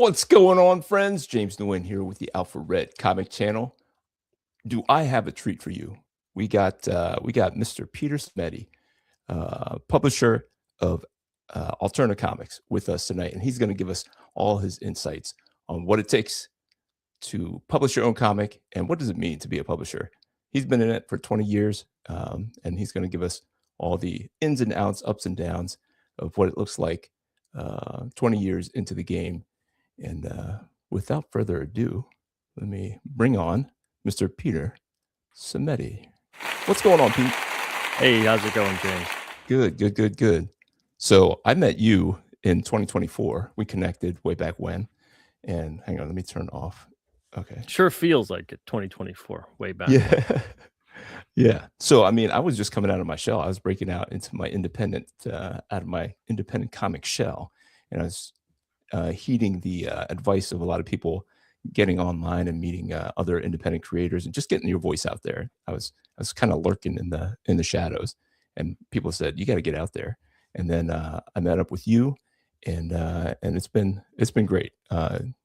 What's going on, friends? James Nguyen here with the Alpha Red Comic Channel. Do I have a treat for you? We got Mr. Peter Simeti, publisher of Alterna Comics, with us tonight, and he's going to give us all his insights on what it takes to publish your own comic and what does it mean to be a publisher. He's been in it for 20 years, and he's going to give us all the ins and outs, ups and downs of what it looks like 20 years into the game. And without further ado, let me bring on Mr. Peter Simeti. What's going on, Pete? Hey, how's it going, James? Good. So I met you in 2024. We connected way back when. And hang on, let me turn off. Okay. Sure feels like it, 2024, way back. Yeah. Yeah. So, I mean, I was just coming out of my shell. I was breaking out into my independent, out of my independent comic shell. And I was heeding the advice of a lot of people, getting online and meeting other independent creators and just getting your voice out there. I was kind of lurking in the shadows, and people said, you got to get out there. And then I met up with you, and it's been great.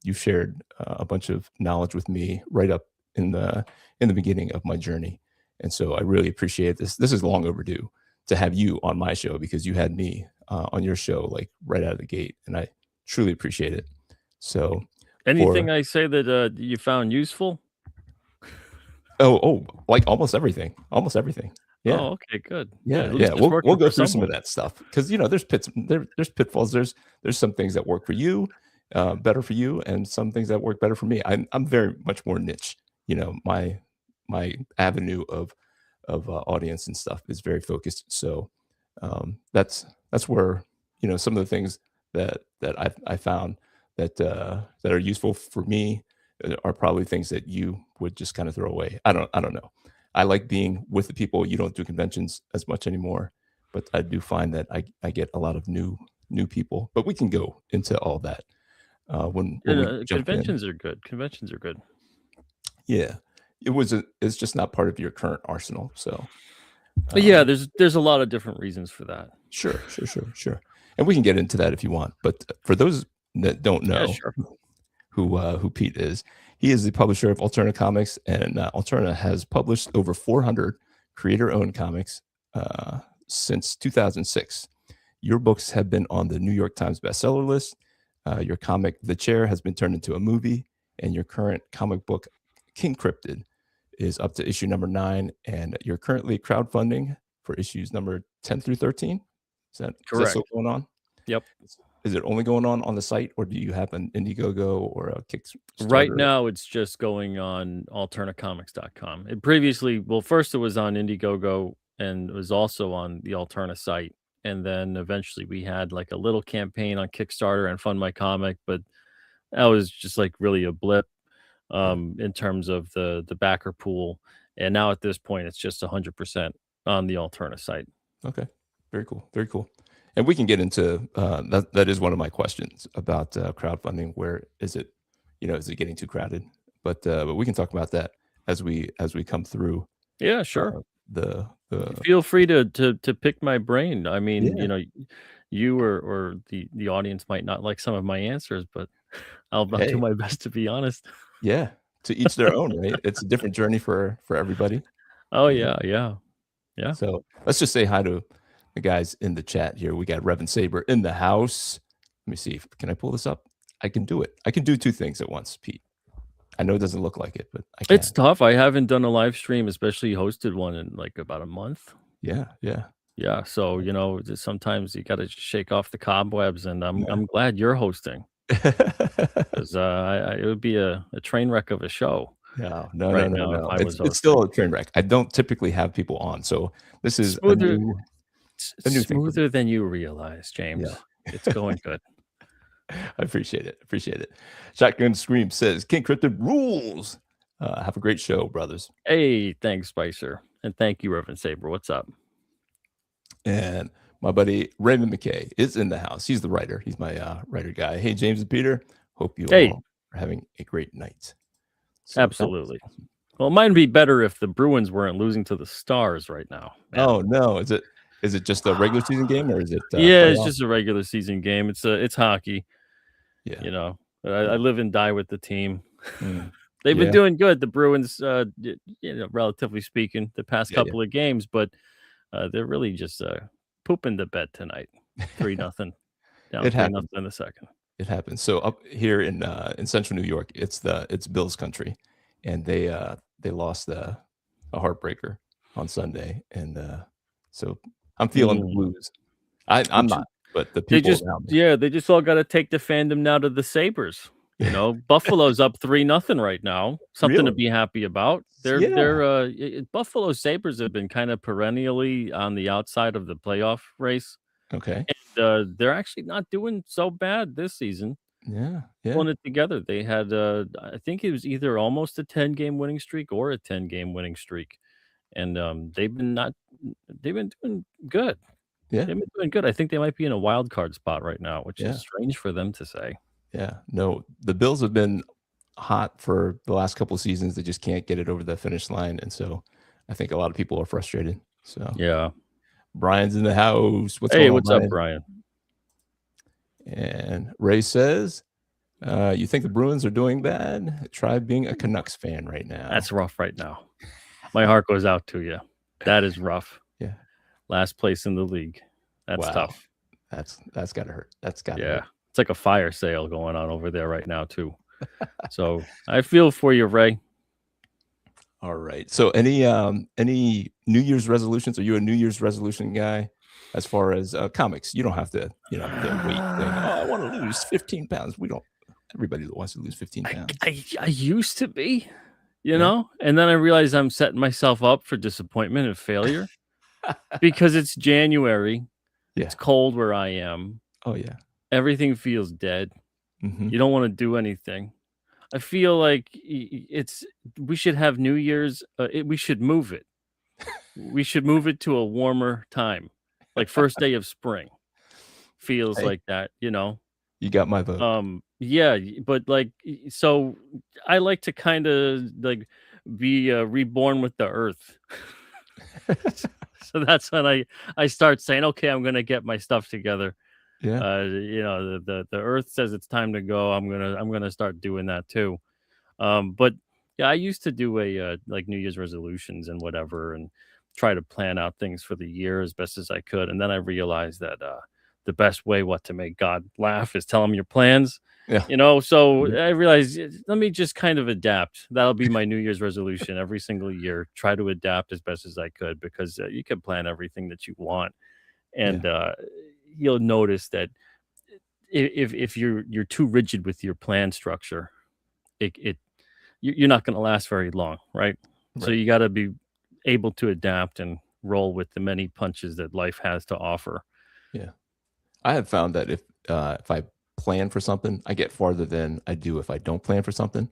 You shared a bunch of knowledge with me right up in the beginning of my journey. And so I really appreciate this. This is long overdue to have you on my show, because you had me on your show like right out of the gate, and I truly appreciate it. So anything I say that you found useful? Oh, like almost everything. Yeah. Oh, okay, good. Yeah. We'll go through some of that stuff, because there's pitfalls. There's some things that work for you, better for you, and some things that work better for me. I'm very much more niche. My avenue of audience and stuff is very focused. So that's where some of the things that I found that are useful for me are probably things that you would just kind of throw away. I don't know. I like being with the people. You don't do conventions as much anymore, but I do find that I get a lot of new people. But we can go into all that when conventions are good. Conventions are good. Yeah, it's just not part of your current arsenal. So yeah, there's a lot of different reasons for that. Sure. And we can get into that if you want. But for those that don't know who Pete is, he is the publisher of Alterna Comics, and Alterna has published over 400 creator-owned comics since 2006. Your books have been on the New York Times bestseller list. Your comic, The Chair, has been turned into a movie, and your current comic book, King Cryptid, is up to issue number 9, and you're currently crowdfunding for issues number 10 through 13. Is that still going on? Yep. Is it only going on the site, or do you have an Indiegogo or a Kickstarter? Right now, it's just going on alternacomics.com. It previously, first it was on Indiegogo, and it was also on the Alterna site. And then eventually we had like a little campaign on Kickstarter and Fund My Comic, but that was just like really a blip in terms of the backer pool. And now at this point, it's just 100% on the Alterna site. Okay. Very cool. And we can get into that is one of my questions about crowdfunding. Where is it? Is it getting too crowded? But we can talk about that as we come through. Yeah, sure. The feel free to pick my brain. I mean, you or the audience might not like some of my answers, but I'll do my best to be honest. Yeah, to each their own, right? It's a different journey for everybody. Oh yeah. So let's just say hi to the guys in the chat here. We got Reverend Saber in the house. Let me see. Can I pull this up? I can do it. I can do two things at once, Pete. I know it doesn't look like it, but I can. It's tough. I haven't done a live stream, especially hosted one, in like about a month. Yeah. So sometimes you got to shake off the cobwebs, and I'm glad you're hosting, because it would be a train wreck of a show. No. It's still a train wreck. I don't typically have people on, so this is smoother than you realize, James. Yeah. It's going good. I appreciate it. Shotgun Scream says, King Cryptid rules. Have a great show, brothers. Hey, thanks, Spicer. And thank you, Reverend Saber. What's up? And my buddy Raymond McKay is in the house. He's the writer. He's my writer guy. Hey, James and Peter. Hope you all are having a great night. So absolutely. Awesome. Well, it might be better if the Bruins weren't losing to the Stars right now. Man. Oh, no. Is it just a regular season game, or is it? Yeah, it's just a regular season game. It's hockey. Yeah. I Yeah. live and die with the team. Mm. They've been Yeah. doing good, the Bruins, relatively speaking, the past Yeah, yeah. couple of games, but they're really just pooping the bed tonight. 3-0, down It 3-0 happens. in the second. It happens. So up here in Central New York, it's Bills country, and they lost a heartbreaker on Sunday, and so I'm feeling the Mm. blues. I'm Which not, but the people around me. they just all gotta take the fandom now to the Sabres, you know? Buffalo's up 3-0 right now, something to Really? be happy about. Yeah. Buffalo Sabres have been kind of perennially on the outside of the playoff race, Okay. and, they're actually not doing so bad this season, Yeah. Yeah. pulling it together. They had, I think it was either almost a 10-game winning streak or a 10-game winning streak, and, they've been doing good. Yeah. They've been doing good. I think they might be in a wild card spot right now, which is Yeah. strange for them to say. Yeah. No, the Bills have been hot for the last couple of seasons. They just can't get it over the finish line, and so I think a lot of people are frustrated. So Yeah. Brian's in the house. What's Hey, going on, what's up, Brian? Brian? And Ray says, "You think the Bruins are doing bad? Try being a Canucks fan right now." That's rough right now. My heart goes out to you. That is rough. Yeah. Last place in the league. That's Wow. tough. That's gotta hurt. That's gotta Yeah. hurt. It's like a fire sale going on over there right now too. So, I feel for you, Ray. All right. So any New Year's resolutions? Are you a New Year's resolution guy as far as comics? You don't have to wait saying, "Oh, I want to lose 15 pounds." We don't everybody wants to lose 15 pounds. I used to be, Yeah. and then I realized I'm setting myself up for disappointment and failure because it's January. It's Yeah. cold where I am. Oh yeah. Everything feels dead. Mhm. You don't wanna do anything. I feel like it's we should have New Year's, we should move it. We should move it to a warmer time, like first day of spring feels Hey, like that. you got my vote. Yeah, but like, so I like to kind of like be reborn with the earth. So that's when I start saying, okay, I'm gonna get my stuff together. Yeah. The earth says it's time to go. I'm gonna start doing that too. But yeah, I used to do like New Year's resolutions and whatever, and try to plan out things for the year as best as I could. And then I realized that the best way what to make God laugh is tell him your plans. Yeah. So Mhm. I realized, let me just kind of adapt. That'll be my New Year's resolution every single year. Try to adapt as best as I could because you can plan everything that you want, Yeah. and you'll notice that if you're too rigid with your plan structure, it you're not going to last very long, right? So Right. you got to be able to adapt and roll with the many punches that life has to offer. Yeah. I have found that if I plan for something, I get farther than I do if I don't plan for something.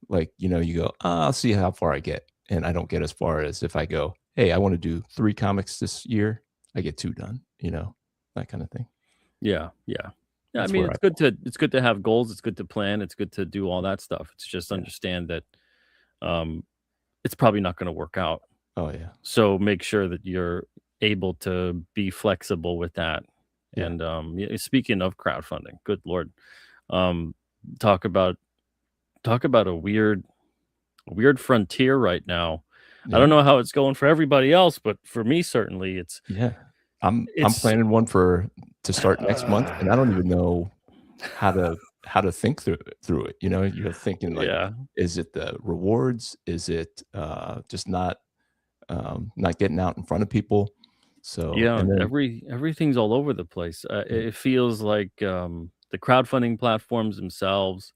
Like, you go, I'll see how far I get. And I don't get as far as if I go, hey, I want to do 3 comics this year. I get 2 done, that kind of thing. Yeah, yeah. Yeah, I That's mean, where I fall. it's good to have goals, it's good to plan, it's good to do all that stuff. It's just Yeah. understand that um it's probably not going to work out. Oh, yeah. So make sure that you're able to be flexible with that. Yeah. And speaking of crowdfunding, good lord. Um talk about a weird frontier right now. I don't Yeah. know how it's going for everybody else, but for me certainly Yeah. I'm it's planning one to start next month, and I don't even know how to think through it. You're thinking like, yeah. is it the rewards? Is it just not getting out in front of people? So Yeah, and then everything's all over the place. yeah, It feels like the crowdfunding platforms themselves.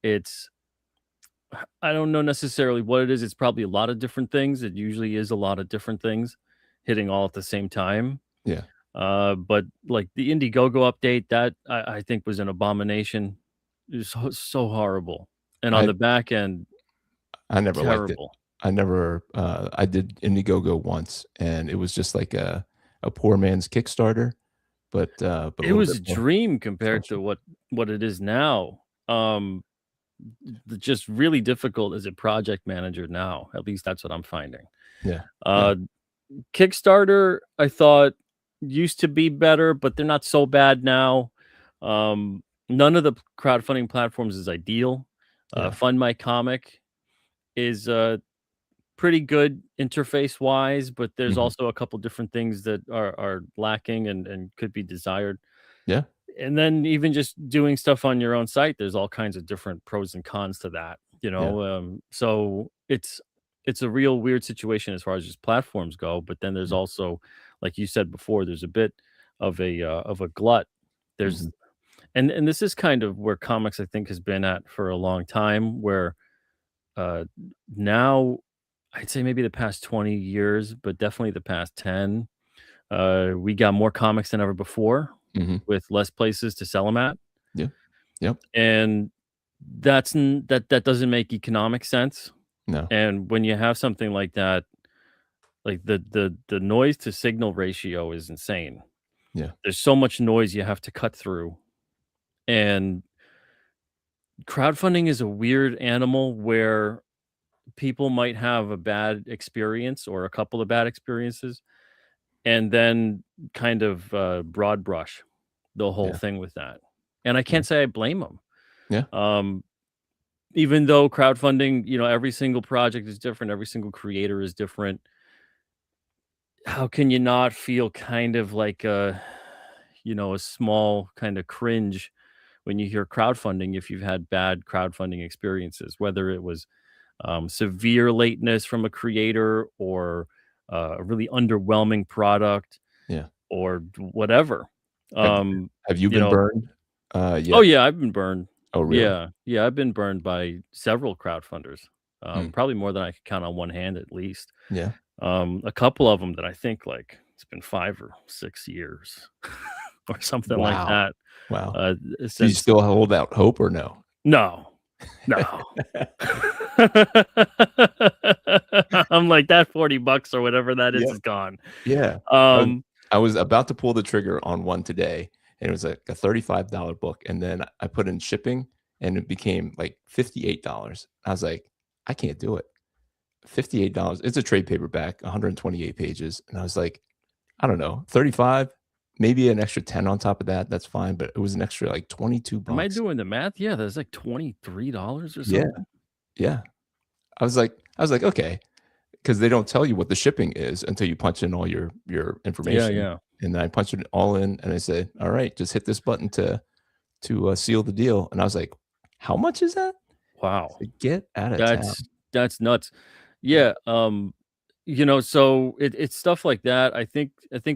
It's I don't know necessarily what it is. It's probably a lot of different things. It usually is a lot of different things hitting all at the same time. yeah. But like the Indiegogo update, that I think was an abomination. It was so horrible, and on I the back end, I never liked it. terrible. I did Indiegogo once, and it was just like a poor man's Kickstarter, but a It little was bit a more dream compared to special. what it is now. Just really difficult as a project manager now. At least that's what I'm finding. Yeah, yeah, Uh, Kickstarter, I thought used to be better, but they're not so bad now. none of the crowdfunding platforms is ideal. Yeah. Fund My Comic is pretty good interface wise, but there's Mhm. also a couple different things that are lacking and could be desired. Yeah. And then even just doing stuff on your own site, there's all kinds of different pros and cons to that, Yeah. so it's a real weird situation as far as just platforms go. But then there's Yeah. also, like you said before, there's a bit of a glut. There's Mhm. and this is kind of where comics I think has been at for a long time, where uh now I'd say maybe the past 20 years, but definitely the past 10, we got more comics than ever before Mhm. with less places to sell them at. Yeah. Yep. And that doesn't make economic sense. No. And when you have something like that, like the noise to signal ratio is insane. Yeah. There's so much noise you have to cut through. And crowdfunding is a weird animal where people might have a bad experience or a couple of bad experiences and then kind of broad brush the whole Yeah. thing with that. And I Yeah. can't say I blame them. Yeah. Um, Even though crowdfunding, every single project is different, every single creator is different. How can you not feel kind of like a small kind of cringe when you hear crowdfunding if you've had bad crowdfunding experiences, whether it was severe lateness from a creator or a really underwhelming product Yeah. or whatever. Have Um, have you you been know, burned, oh yet? yeah, I've been burned. Oh, really? Yeah, yeah, I've been burned by several crowdfunders. Mm. Probably more than I could count on one hand at least. Yeah. A couple of them that I think like it's been 5 or 6 years or something like Wow. that. Wow. Uh, Do you since still hold out hope or no? no, no. I'm like that $40 or whatever that Yeah. is gone. Yeah. I was Um, I was about to pull the trigger on one today, and it was like a $35 book, and then I put in shipping, and it became, like, $58. I was like, "I can't do it." $58. It's a trade paperback, 128 pages, and I was like, I don't know, 35, maybe an extra 10 on top of that, that's fine, but it was an extra, like, 22 am I bucks. doing the math? Yeah, that's like $23 or Yeah, something. yeah. I was like, "Okay," because they don't tell you what the shipping is until you punch in all your Yeah, information, yeah. and then I punched it all in, and I said, "Alright, just hit this button to seal the deal," and I was like, "How much is that?" I Wow. said, "Get out of town." That's nuts. Yeah, Yeah, so it's stuff like that. I think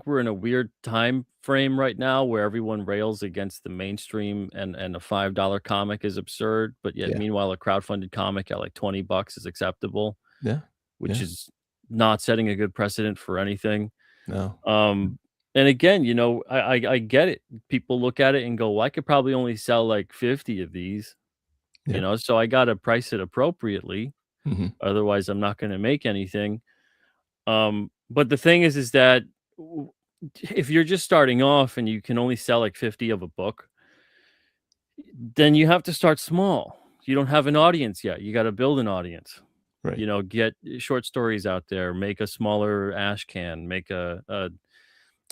we're in a weird time frame right now where everyone rails against the mainstream and a $5 comic is absurd, but yet yeah, meanwhile a crowdfunded comic at like $20 is acceptable, yeah, which yeah, is not setting a good precedent for anything. no, Um, and again, I get it. People look at it and go, "Well, I could probably only sell like 50 of these, yeah, so I gotta price it appropriately. mhm, Otherwise, I'm not gonna make anything." But the thing is that w if you're just starting off and you can only sell like 50 of a book, then you have to start small. You don't have an audience yet. You gotta build an audience. right, Get short stories out there, make a smaller ash can, make a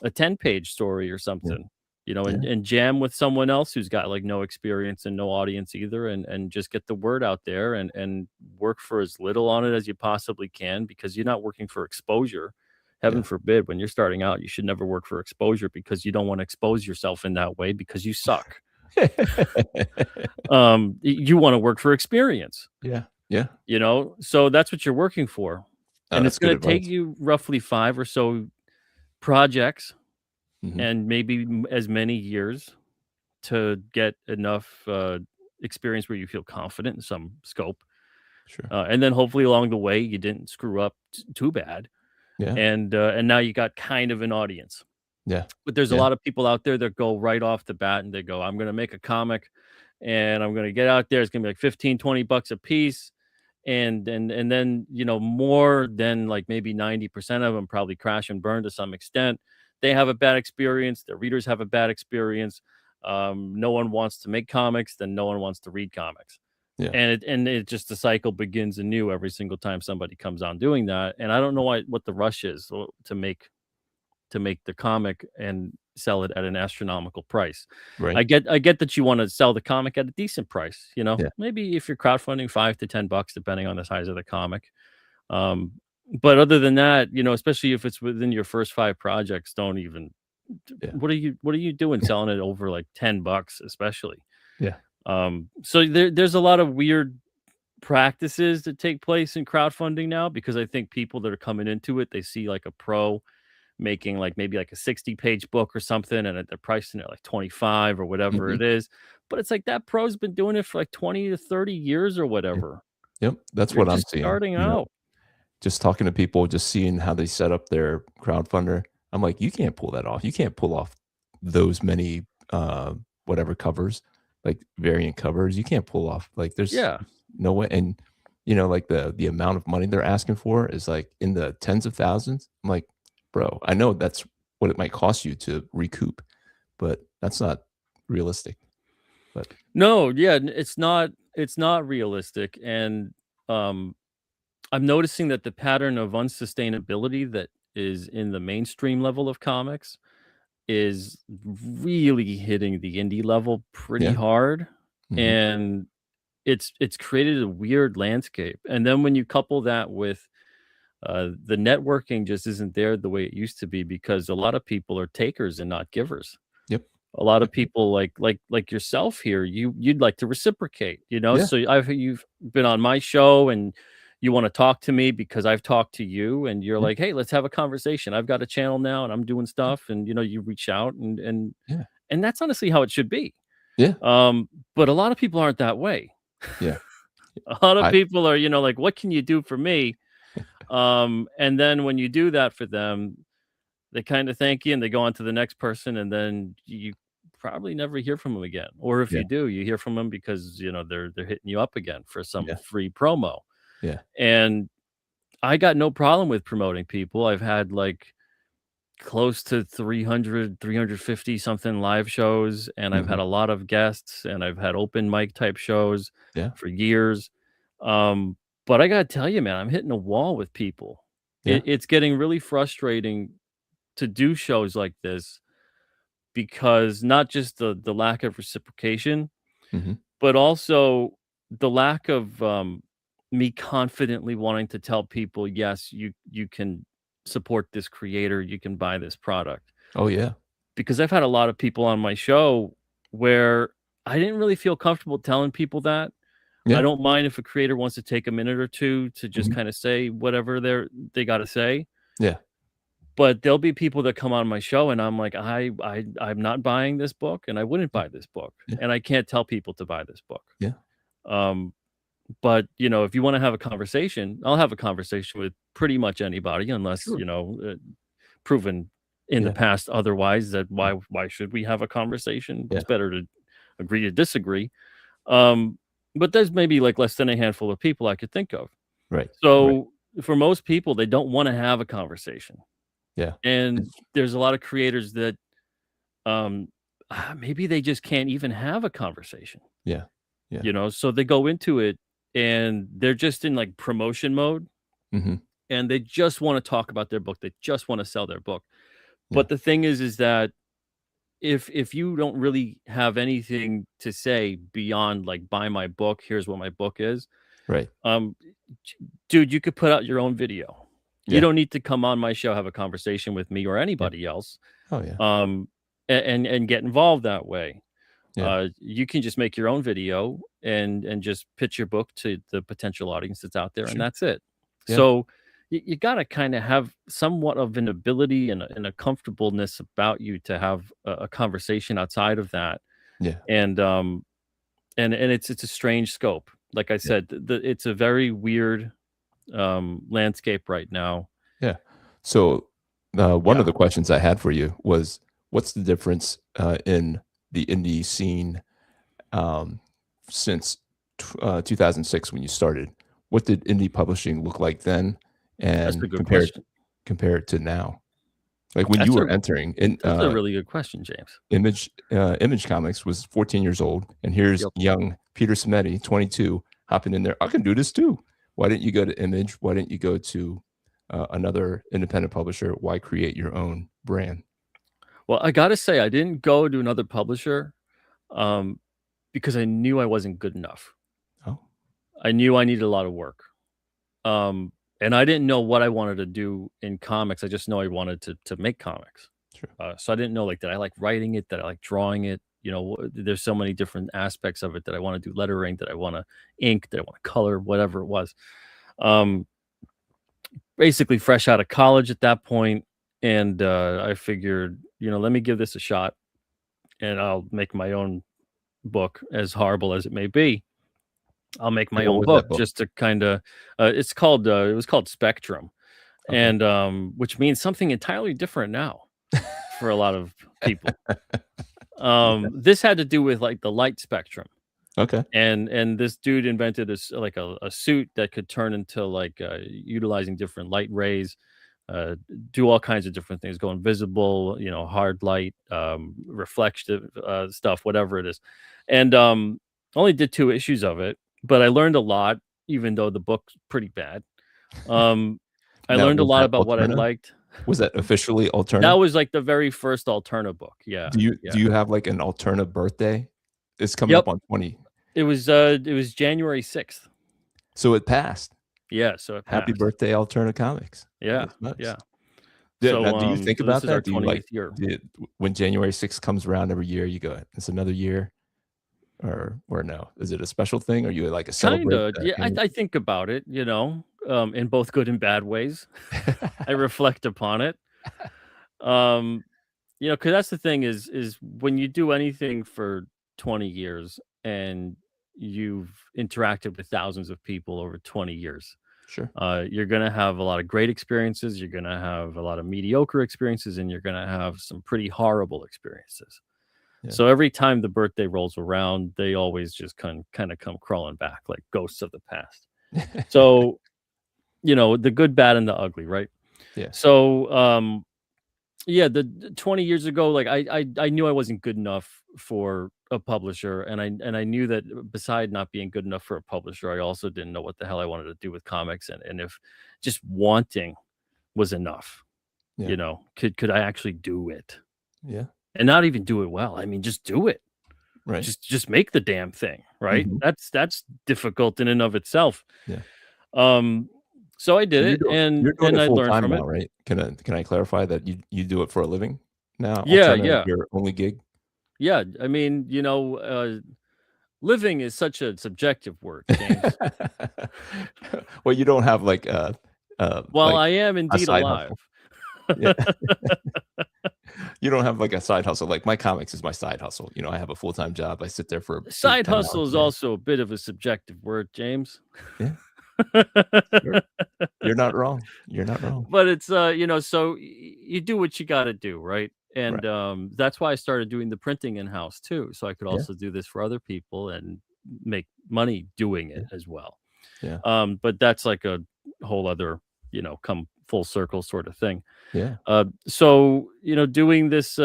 10-page story or yeah, something, yeah, and jam with someone else who's got like no experience and no audience either, and just get the word out there and work for as little on it as you possibly can because you're not working for exposure. Heaven yeah. forbid, when you're starting out, you should never work for exposure because you don't want to expose yourself in that way because you suck. You want to work for experience, Yeah, yeah. so that's what you're working for. Oh, And it's that's good going to take advice. you roughly 5 or so projects Mhm, and maybe as many years to get enough experience where you feel confident in some scope. sure. And then hopefully along the way you didn't screw up too bad, Yeah, and now you got kind of an audience. yeah, But there's a yeah, lot of people out there that go right off the bat and they go, I'm going to make a comic and I'm going to get out there. It's going to be like 15, $20 a piece. And then, more than like maybe 90% of them probably crash and burn to some extent. They have a bad experience. Their readers have a bad experience. No one wants to make comics, then no one wants to read comics. yeah. And it just the cycle begins anew every single time somebody comes on doing that. And I don't know what the rush is to make the comic and sell it at an astronomical price. Right. I get that you wanna sell the comic at a decent price, you know? Yeah. Maybe if you're crowdfunding 5 to $10 depending on the size of the comic. Um, but other than that, especially if it's within your first 5 projects, don't even Yeah. what are you doing selling it over like $10 especially? Yeah. So there's a lot of weird practices that take place in crowdfunding now because I think people that are coming into it, they see like a pro making like maybe like a 60-page book or something and they're pricing it like 25 or whatever Mhm. it is. But it's like that pro's been doing it for like 20 to 30 years or Yeah. whatever. Yep. That's You're what I'm just seeing, starting out. just talking to people, just seeing how they set up their crowdfunder. I'm like, "You can't pull that off. You can't pull off those many, whatever covers, like, variant covers. You can't pull off like, there's Yeah. no way." And, like, the amount of money they're asking for is, like, in the tens of thousands. I'm like, "Bro, I know that's what it might cost you to recoup, but that's not realistic." But No, yeah, it's not realistic. And um I'm noticing that the pattern of unsustainability that is in the mainstream level of comics is really hitting the indie level pretty yeah. hard, Mhm. and it's created a weird landscape. And then when you couple that with the networking just isn't there the way it used to be because a lot of people are takers and not givers. Yep. A lot of Yep, yep. people like yourself here, you'd like to reciprocate, Yeah. so you've been on my show and you want to talk to me because I've talked to you and you're Yeah. like, hey, let's have a conversation. I've got a channel now and I'm doing stuff, and you reach out, and Yeah. and that's honestly how it should be. Yeah. But a lot of people aren't that way. Yeah. A lot of I people are, like, what can you do for me? And then when you do that for them, they kinda thank you and they go on to the next person, and then you probably never hear from them again. Or if Yeah. you do, you hear from them because, they're hitting you up again for some Yeah. free promo. Yeah. And I got no problem with promoting people. I've had, like, close to 300, 350 something live shows, and I've had Mhm. a lot of guests, and I've had open mic type shows Yeah. for years. Um, but I gotta tell you, man, I'm hitting a wall with people. Yeah. It's getting really frustrating to do shows like this because not just the lack of reciprocation, Mhm. but also the lack of me confidently wanting to tell people, yes, you can support this creator, you can buy this product. Oh, yeah. Because I've had a lot of people on my show where I didn't really feel comfortable telling people that. I Yeah. don't mind if a creator wants to take a minute or two to just Mhm. kind of say whatever they got to say. Yeah. But there'll be people that come on my show and I'm like, I'm not buying this book and I wouldn't Yeah. buy this book. Yeah. And I can't tell people to buy this book. Yeah. Um, but if you want to have a conversation, I'll have a conversation with pretty much anybody unless, Sure. proven in the Yeah. past otherwise. That Yeah. why should we have a conversation? Yeah. It's better to agree to disagree. Um, but there's maybe like less than a handful of people I could think of. Right. Right. So for most people, they don't want to have a conversation. Yeah. And It's there's a lot of creators that um maybe they just can't even have a conversation, yeah. Yeah. so they go into it and they're just in like promotion mode Mhm. and they just want to talk about their book. They just want to sell their book. Yeah. But the thing is that if you don't really have anything to say beyond like buy my book, here's what my book is, Right. um dude, you could put out your own video. You Yeah. don't need to come on my show, have a conversation with me or Yeah. anybody else. Oh, yeah. um and get involved that way. Yeah. You can just make your own video and just pitch your book to the potential audience that's out there, and Sure. that's it. Yeah. So you got to kind of have somewhat of an ability and a comfortableness about you to have a conversation outside of that. Yeah. And it's a strange scope. Like I Yeah. said, it's a very weird landscape right now. Yeah. So, one of Yeah, the questions I had for you was, what's the difference, in the indie scene, um, since 2006 when you started? What did indie publishing look like then, that's a and good question. compare it to now? Like, when you That's a were entering in, that's a really good question, James. Image Comics was 14 years old, and here's Yep. young Peter Simeti, 22, hopping in there. I can do this too. Why didn't you go to Image? Why didn't you go to another independent publisher? Why create your own? brand? Well, I gotta say, I didn't go to another publisher, um, because I knew I wasn't good enough. Oh, I knew I needed a lot of work. Um, and I didn't know what I wanted to do in comics. I just know I wanted to make comics. sure. So I didn't know like that I like writing it, that I like drawing it. There's so many different aspects of it that I want to do lettering, that I want to ink, that I want to color, whatever it was. Um, Basically fresh out of college at that point, and I figured, let me give this a shot, and I'll make my own book, as horrible as it may be. I'll make And my what own was that book book? just to kind of. It was called Spectrum, Okay. and which means something entirely different now for a lot of people. Okay. This had to do with like the light spectrum, Okay. and this dude invented this like a suit that could turn into like utilizing different light rays, uh, do all kinds of different things, go invisible, hard light, reflective stuff, whatever it is, and only did 2 issues of it, but I learned a lot, even though the book's pretty bad. Um, I Now, learned a was lot that about what I Alterna? liked. Was that officially That Alterna? was like the very first Alterna book. Yeah, Do yeah. you have, like, an Alterna birthday? It's coming Yep. up on 20. It was January 6th. So it passed. Yeah, so it Happy passed. birthday, Alterna Comics. Yeah, That's nice. yeah. Yeah, now So, do you think so this about is our that? Do you, like, 20th year. when January 6th comes around every year, you go, "It's another year," or no? Is it a special thing, or you, like, celebrate Kinda, the yeah, I anni I think about it, in both good and bad ways. I reflect upon it. Um, because that's the thing is when you do anything for 20 years and you've interacted with thousands of people over 20 years, Sure. you're gonna have a lot of great experiences, you're gonna have a lot of mediocre experiences, and you're gonna have some pretty horrible experiences. Yeah. So every time the birthday rolls around, they always just kind of come crawling back like ghosts of the past. So, the good, bad, and the ugly, right? Yeah. So, yeah, the 20 years ago, like I knew I wasn't good enough for a publisher, and I knew that beside not being good enough for a publisher, I also didn't know what the hell I wanted to do with comics, and if just wanting was enough, Yeah. could I actually do it? Yeah. And not even do it well. I mean, just do it. Right. Just make the damn thing, right? Mhm. That's difficult in and of itself. Yeah. Um, so I So did it, and you're doing and it I full learned time from now, it. right? Can I clarify that you do it for a living now? Yeah, Alterna is yeah, your only gig? yeah. I mean, living is such a subjective word, James. Well, you don't have, While like, I am a indeed side hustle? alive. Yeah. You don't have, like, a side hustle, like, my comics is my side hustle, I have a full-time job, I sit there for 8, Side 10 hustle hours is a day. also a bit of a subjective word, James. Yeah, sure. You're not wrong. You're not wrong. But it's so you do what you got to do, right? Right. And that's why I started doing the printing in house too, so I could Yeah, also do this for other people and make money doing it yeah, as well. yeah, But that's like a whole other, come full circle sort of thing. yeah, So doing this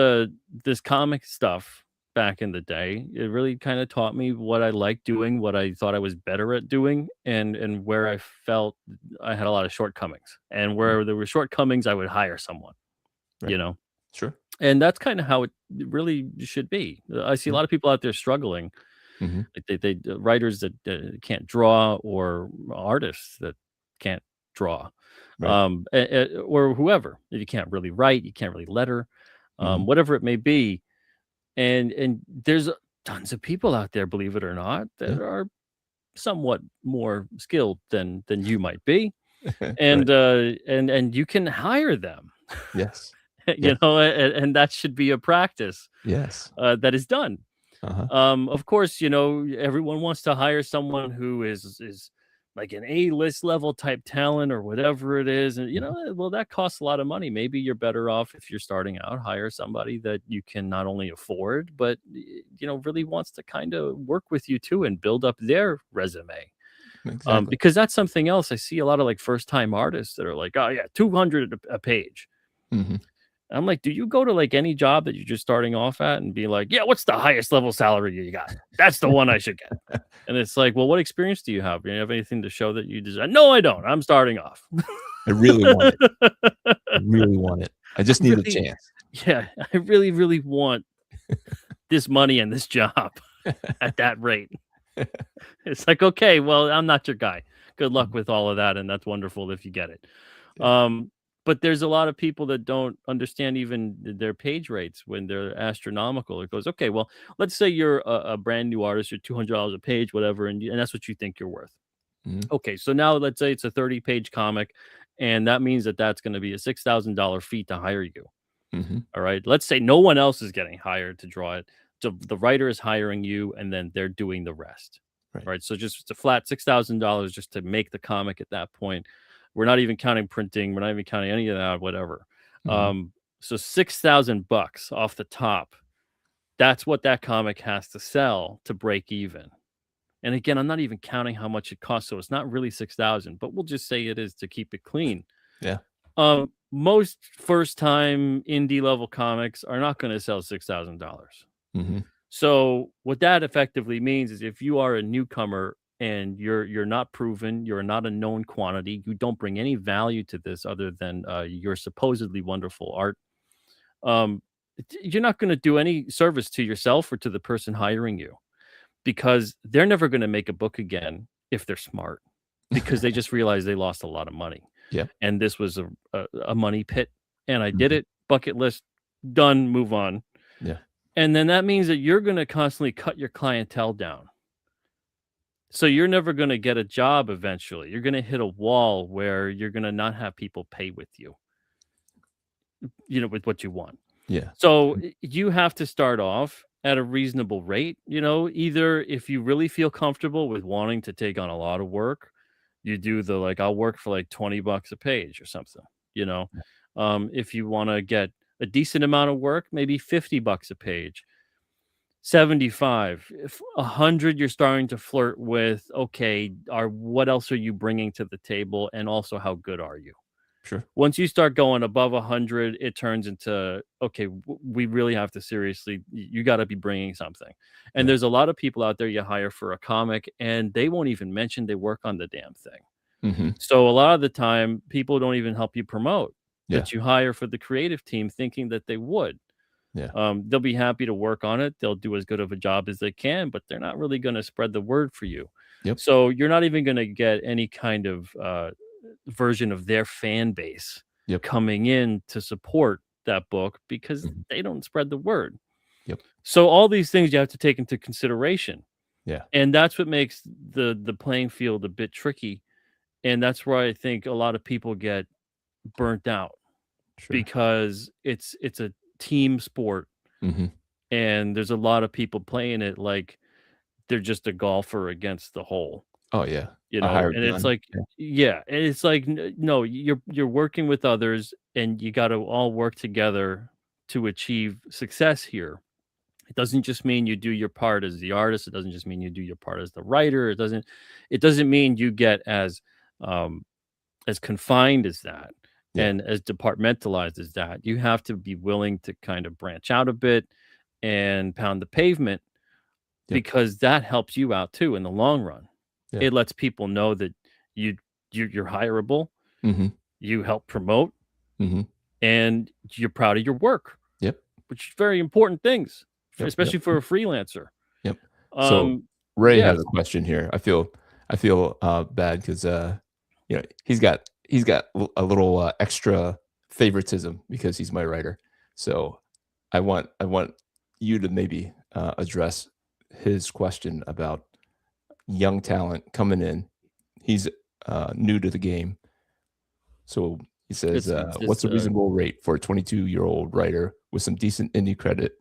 comic stuff back in the day, it really kind of taught me what I liked doing, what I thought I was better at doing, and where I felt I had a lot of shortcomings. And yeah, where there were shortcomings, I would hire someone, right. you know. Sure. And that's kind of how it really should be. I see a Yeah, lot of people out there struggling, mhm, like they writers that can't draw, or artists that can't draw, right. or whoever. If you can't really write, you can't really letter, Mhm, whatever it may be. And there's tons of people out there, believe it or not, that yeah. are somewhat more skilled than you might be, Right. and you can hire them, Yes. Yes. and that should be a practice Yes. that is done. Uh-huh. Of course, everyone wants to hire someone who is like an A-list level type talent or whatever it is. And Mhm. well, that costs a lot of money. Maybe you're better off, if you're starting out, hire somebody that you can not only afford, but really wants to kind of work with you too and build up their resume. Exactly. Because that's something else. I see a lot of like first time artists that are like, oh yeah, 200 a page. Mhm. I'm like, do you go to like any job that you're just starting off at and be like, yeah, what's the highest level salary you got? That's the one I should get. And it's like, well, what experience do you have? Do you have anything to show that you deserve? No, I don't. I'm starting off. I really want it. I really want it. I I just need a really, chance. yeah, I really, really want this money and this job at that rate. It's like, okay, well, I'm not your guy. Good luck Mhm. with all of that, and that's wonderful if you get it. Yeah. Um, but there's a lot of people that don't understand even their page rates when they're astronomical. It goes, okay, well, let's say you're a brand new artist, you're $200 a page, whatever, and that's what you think you're worth. Mhm. Okay, so now let's say it's a 30-page comic, and that means that that's going to be a $6,000 fee to hire you. Mhm. All right. Let's say no one else is getting hired to draw it. So the writer is hiring you and then they're doing the rest. Right. All right. So just it's a flat $6,000 just to make the comic at that point. We're not even counting printing. We're not even counting any of that, whatever. Mhm. So 6,000 bucks off the top. That's what that comic has to sell to break even. And again, I'm not even counting how much it costs. So it's not really 6,000, but we'll just say it is to keep it clean. Yeah. Most first time indie level comics are not going to sell $6,000. Mhm. So what that effectively means is if you are a newcomer and you're not proven, you're not a known quantity, you don't bring any value to this other than your supposedly wonderful art. Um, you're not going to do any service to yourself or to the person hiring you because they're never going to make a book again if they're smart because they just realized they lost a lot of money Yep. and this was a money pit, and I did Mhm. it, bucket list, done, move on. Yeah. And then that means that you're gonna constantly cut your clientele down. So you're never gonna get a job eventually. You're gonna hit a wall where you're gonna not have people pay with you, with what you want. Yeah. So you have to start off at a reasonable rate, either if you really feel comfortable with wanting to take on a lot of work, you do the like, I'll work for like 20 bucks a page or something, you know. If you want to get a decent amount of work, maybe 50 bucks a page, 75, if 100 you're starting to flirt with, okay, are what else are you bringing to the table and also how good are you? Sure. Once you start going above 100, it turns into, okay, we really have to seriously, you got to be bringing something. And Yeah. there's a lot of people out there you hire for a comic and they won't even mention they work on the damn thing. Mhm. So a lot of the time, people don't even help you promote Yeah. that you hire for the creative team thinking that they would. Yeah. They'll be happy to work on it. They'll do as good of a job as they can, but they're not really going to spread the word for you. Yep. So you're not even going to get any kind of version of their fan base Yep. coming in to support that book because Mhm. they don't spread the word. Yep. So all these things you have to take into consideration. Yeah. And that's what makes the playing field a bit tricky. And that's where I think a lot of people get burnt out Sure. because it's a team sport Mhm. and there's a lot of people playing it like they're just a golfer against the hole. Oh, yeah. A hired And it's gun. like, Yeah. yeah, and it's like, no, you're working with others, and you got to all work together to achieve success here. It doesn't just mean you do your part as the artist. It doesn't just mean you do your part as the writer. It doesn't mean you get um, as confined as that Yeah. and as departmentalized as that. You have to be willing to kind of branch out a bit and pound the pavement Yep. because that helps you out too in the long run. Yeah. It lets people know that you you're hireable, Mhm. you help promote, Mhm. and you're proud of your work, Yep. which is very important things, Yep. Yep. especially for a freelancer. Yep. So Um, Ray has yes, a question here. I feel bad because he's got a little extra favoritism because he's my writer. So I want you to maybe address his question about young talent coming in. He's new to the game. So he says, it's "What's just a reasonable rate for a 22-year-old writer with some decent indie credit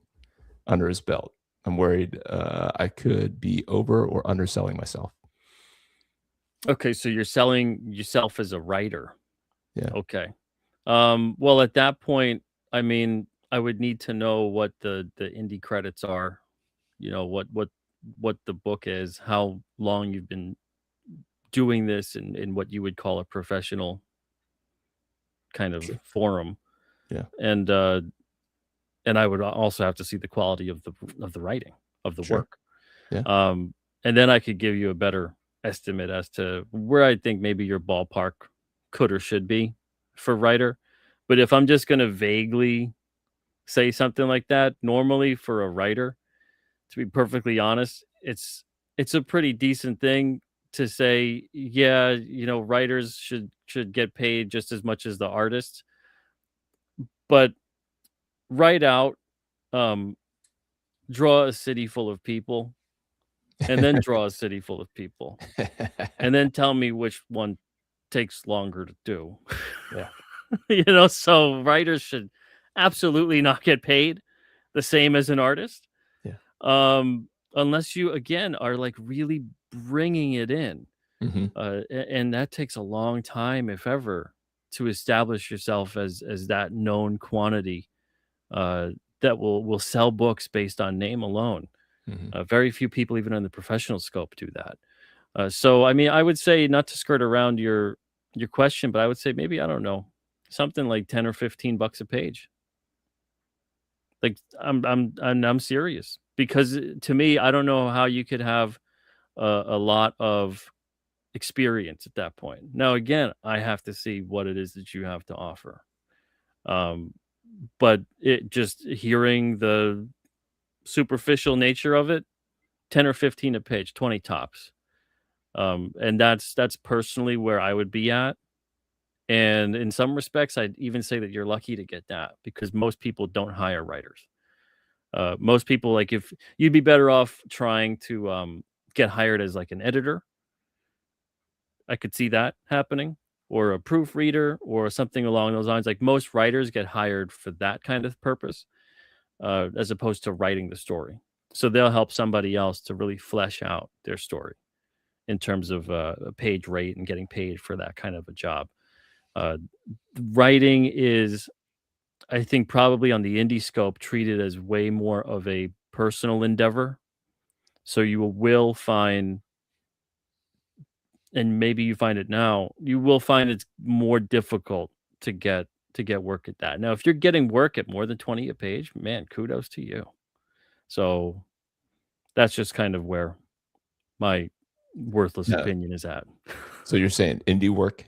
under his belt? I'm worried I could be over or underselling myself." okay. So you're selling yourself as a writer. Yeah, Okay. Well, at that point, I mean, I would need to know what the indie credits are. What the book is, how long you've been doing this in what you would call a professional kind of sure. forum, Yeah, and I would also have to see the quality of the writing of the sure. work, Yeah, um, and then I could give you a better estimate as to where I think maybe your ballpark could or should be for writer. But if I'm just gonna vaguely say something like that, normally for a writer, to be perfectly honest, it's a pretty decent thing to say, yeah, writers should get paid just as much as the artists, but write out, um, draw a city full of people, and then draw a city full of people, and then tell me which one takes longer to do. Yeah. So writers should absolutely not get paid the same as an artist, Yeah. unless you again are like really bringing it in, Mhm. and that takes a long time, if ever, to establish yourself as that known quantity, uh, that will sell books based on name alone. Mhm. Very few people, even in the professional scope, do that. So, I mean, I would say not to skirt around your question, but I would say maybe I don't know, something like 10 or 15 bucks a page. Like I'm serious because to me, I don't know how you could have a lot of experience at that point. Now, again, I have to see what it is that you have to offer. Um, but it just hearing the superficial nature of it, 10 or 15 a page, 20 tops. And that's personally where I would be at. And in some respects, I'd even say that you're lucky to get that because most people don't hire writers. Most people, like, if you'd be better off trying to get hired as like an editor, I could see that happening, or a proofreader, or something along those lines. Like most writers get hired for that kind of purpose, as opposed to writing the story. So they'll help somebody else to really flesh out their story in terms of a page rate and getting paid for that kind of a job. Uh, Writing is, I think, probably on the indie scope, treated as way more of a personal endeavor. So you will find, and maybe you find it now, you will find it's more difficult to get work at that. Now, if you're getting work at more than 20 a page, man, kudos to you. So that's just kind of where my worthless Yeah. opinion is at. So you're saying indie work?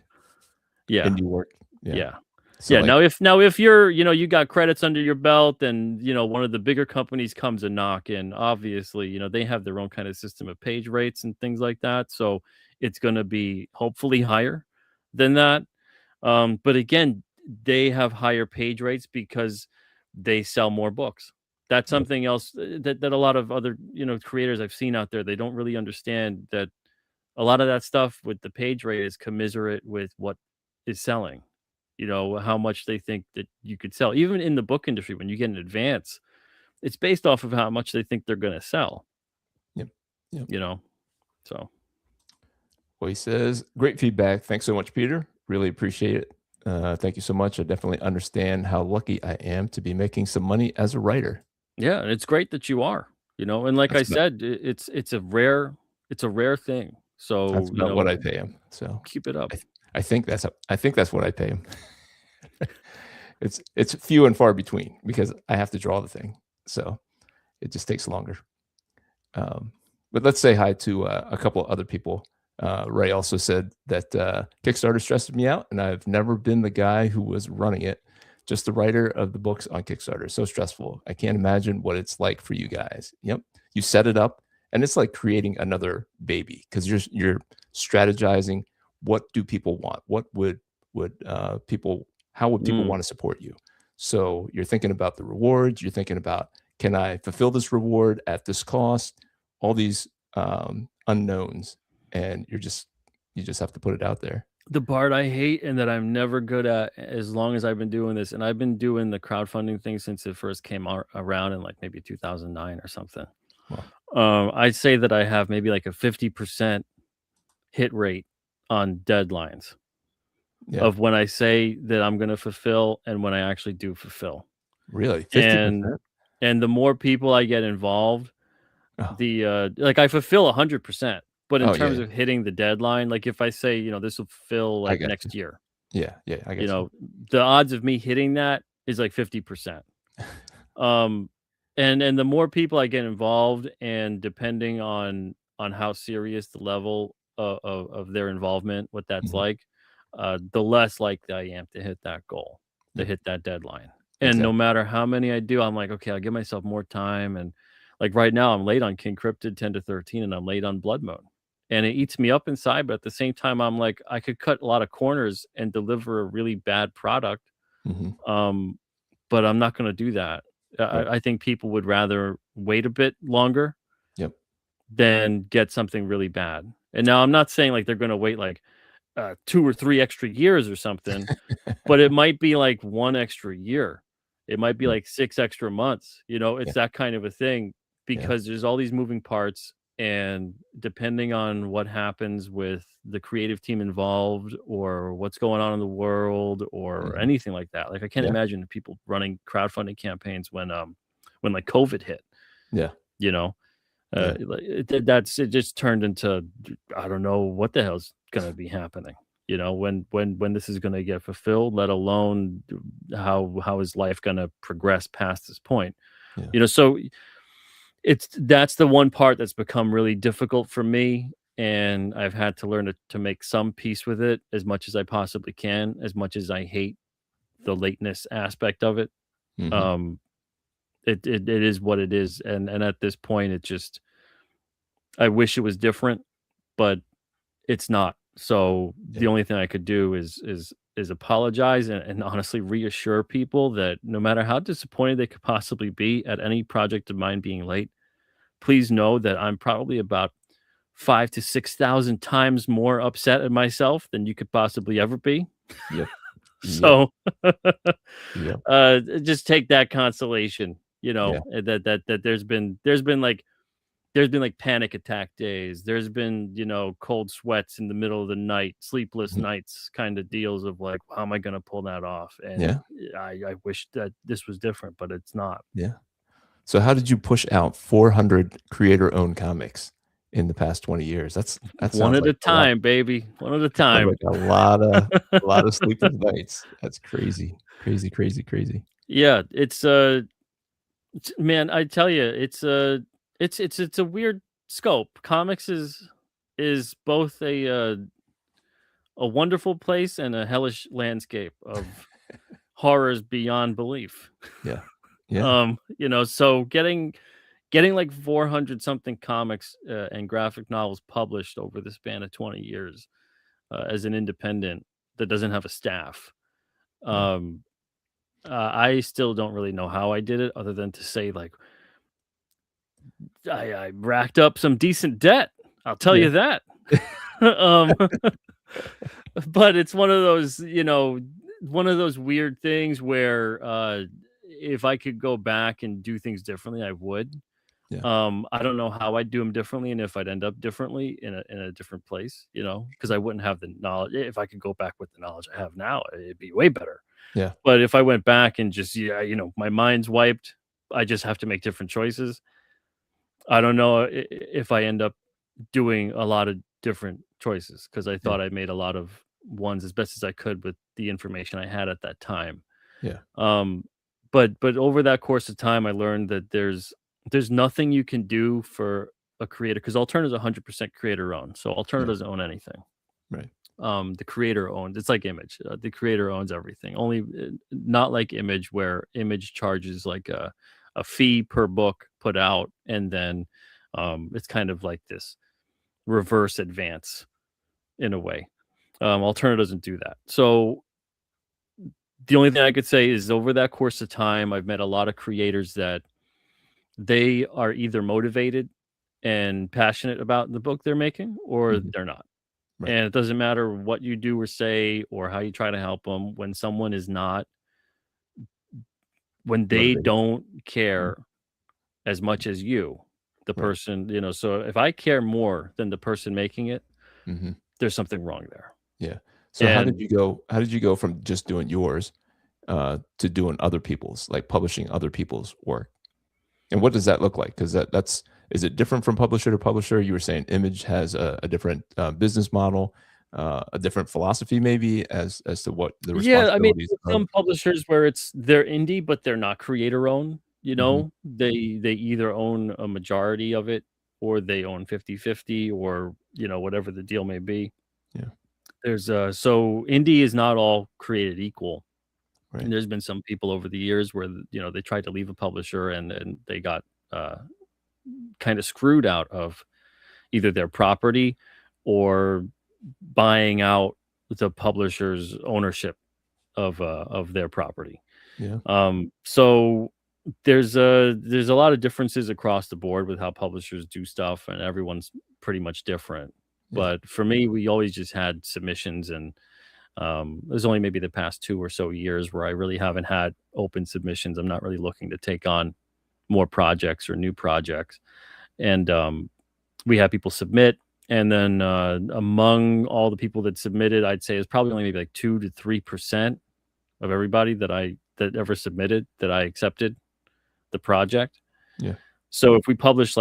Yeah. Indie work? Yeah. Yeah. So, Yeah, like now if you're, you got credits under your belt and, one of the bigger companies comes a knock in, obviously, they have their own kind of system of page rates and things like that. So it's gonna be hopefully higher than that. But again, they have higher page rates because they sell more books. That's Yep. something else that a lot of other, creators I've seen out there, they don't really understand that a lot of that stuff with the page rate is commiserate with what is selling. How much they think that you could sell. Even in the book industry, when you get an advance, it's based off of how much they think they're gonna sell, Yep. Yep. you know? So, Well, he says, "Great feedback. Thanks so much, Peter. Really appreciate it. Thank you so much. I definitely understand how lucky I am to be making some money as a writer." yeah, and it's great that you are, and like I That's about said, it's a rare thing. that's So, about what I pay him. So keep it up. I think that's what I pay him. It's few and far between because I have to draw the thing, so it just takes longer. Um, but let's say hi to a couple of other people. Ray also said that Kickstarter stresses me out, and I've never been the guy who was running it, just the writer of the books on Kickstarter. So stressful. I can't imagine what it's like for you guys. Yep, you set it up, and it's like creating another baby because you're strategizing. What do people want? What would people? How would people Mm. want to support you? So you're thinking about the rewards. You're thinking about, can I fulfill this reward at this cost? All these unknowns, and you just have to put it out there. The part I hate and that I'm never good at as long as I've been doing this, and I've been doing the crowdfunding thing since it first came around in like maybe 2009 or something. Well, I'd say that I have maybe like a 50% hit rate on deadlines yeah, of when I say that I'm gonna fulfill and when I actually do fulfill. really, And 50%? and the more people I get involved, Oh, like I fulfill 100%, but in oh yeah, terms of hitting the deadline, like if I say, this will fulfill I like got you. next year, Yeah, yeah, I you got you. know, the odds of me hitting that is like 50%. Um, and the more people I get involved, and depending on how serious the level of their involvement, what that's Mhm. like, the less likely I am to hit that goal. to Yep. hit that deadline. And no Exactly. matter how many I do, I'm like, okay, I'll give myself more time. And like right now, I'm late on King Cryptid 10 to 13, and I'm late on Blood Moon. And it eats me up inside. But at the same time, I'm like, I could cut a lot of corners and deliver a really bad product. Mhm. Um, but I'm not going to do that. Right. I think people would rather wait a bit longer Yep. than get something really bad. And now I'm not saying like they're going to wait like 2 or 3 extra years or something, but it might be like 1 extra year. It might be Right. like 6 extra months, Yeah. it's that kind of a thing Yeah. because there's all these moving parts, and depending on what happens with the creative team involved or what's going on in the world or Mhm. anything like that. Like I can't Yeah. imagine people running crowdfunding campaigns when like COVID hit, Yeah. you know? Yeah. Like, it just turned into I don't know what the hell's gonna be happening. When this is gonna get fulfilled, let alone how is life gonna progress past this point. Yeah. So that's the one part that's become really difficult for me, and I've had to learn to make some peace with it as much as I possibly can, as much as I hate the lateness aspect of it. Mhm. Um, it is what it is, and at this point, it just I wish it was different, but it's not. So the Yeah. only thing I could do is apologize and honestly reassure people that no matter how disappointed they could possibly be at any project of mine being late, please know that I'm probably about 5 to 6,000 times more upset at myself than you could possibly ever be. Yep. Yep. So Yep. just take that consolation, Yeah. that there's been like panic attack days. There's been, cold sweats in the middle of the night, sleepless Mhm. nights kind of deals of like, how am I going to pull that off? And Yeah. I wish that this was different, but it's not. Yeah. So how did you push out 400 creator-owned comics in the past 20 years? That One sounds at like a a lot. time, baby. One at a That sounds time. like a lot of sleepless nights. That's crazy. Crazy, crazy, crazy. Yeah, man, I tell you, it's a weird scope. Comics is both a wonderful place and a hellish landscape of horrors beyond belief. Yeah. Yeah. So getting like 400 something comics and graphic novels published over the span of 20 years as an independent that doesn't have a staff. Yeah. Um, I still don't really know how I did it, other than to say like I racked up some decent debt. I'll tell Yeah. you that. um, but it's one of those weird things where if I could go back and do things differently, I would. Yeah. I don't know how I'd do them differently and if I'd end up differently in a different place, because I wouldn't have the knowledge. If I could go back with the knowledge I have now, it'd be way better. Yeah. But if I went back and just, my mind's wiped, I just have to make different choices. I don't know if I end up doing a lot of different choices because I Yeah. thought I made a lot of ones as best as I could with the information I had at that time. Yeah. Um, but over that course of time, I learned that there's nothing you can do for a creator because Alterna is 100% creator owned. So Alterna Yeah. doesn't own anything. Right. The creator owns. It's like Image. The creator owns everything. Only not like Image, where Image charges like a fee per book put out, and then it's kind of like this reverse advance in a way. Alterna doesn't do that. So the only thing I could say is over that course of time, I've met a lot of creators that they are either motivated and passionate about the book they're making, or Mhm. they're not. Right. And it doesn't matter what you do or say or how you try to help them. When someone is not, when they Motivated. don't Mhm. care as much as you, the Right. person, so if I care more than the person making it, Mhm. there's something wrong there. Yeah. So And how did you go from just doing yours, to doing other people's, like, publishing other people's work? And what does that look like? Because that's is it different from publisher to publisher? You were saying Image has a different, business model, a different philosophy maybe as to what the yeah, I mean, responsibilities there's of. some publishers where they're indie, but they're not creator owned, Mhm. They either own a majority of it or they own 50-50, or, whatever the deal may be. Yeah. So indie is not all created equal. Right. And there's been some people over the years where, they tried to leave a publisher and they got uh, kind of screwed out of either their property or buying out the publisher's ownership of their property. Yeah. So there's a lot of differences across the board with how publishers do stuff, and everyone's pretty much different. Yeah. But for me, we always just had submissions, and there's only maybe the past 2 or so years where I really haven't had open submissions. I'm not really looking to take on more projects or new projects, and we had people submit. And then among all the people that submitted, I'd say it's probably only maybe like 2 to 3% of everybody that ever submitted that I accepted the project. Yeah. So if we publish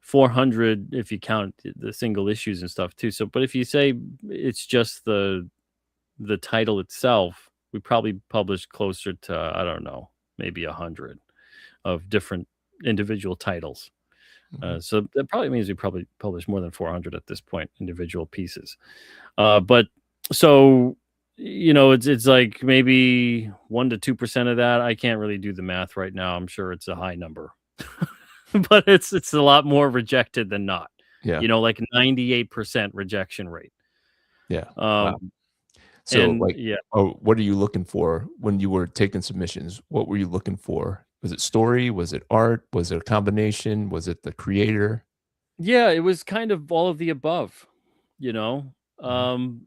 400, if you count the single issues and stuff too. So, but if you say it's just the title itself, we probably published closer to, I don't know, maybe 100 of different individual titles. So that probably means we probably published more than 400 at this point, individual pieces. But so, it's like maybe 1 to 2% of that. I can't really do the math right now. I'm sure it's a high number, but it's a lot more rejected than not. Yeah. Like 98% rejection rate. Yeah. Wow. Um, So, and like, yeah, what are you looking for when you were taking submissions? What were you looking for? Was it story? Was it art? Was it a combination? Was it the creator? yeah, it was kind of all of the above, you know. Mhm. Um,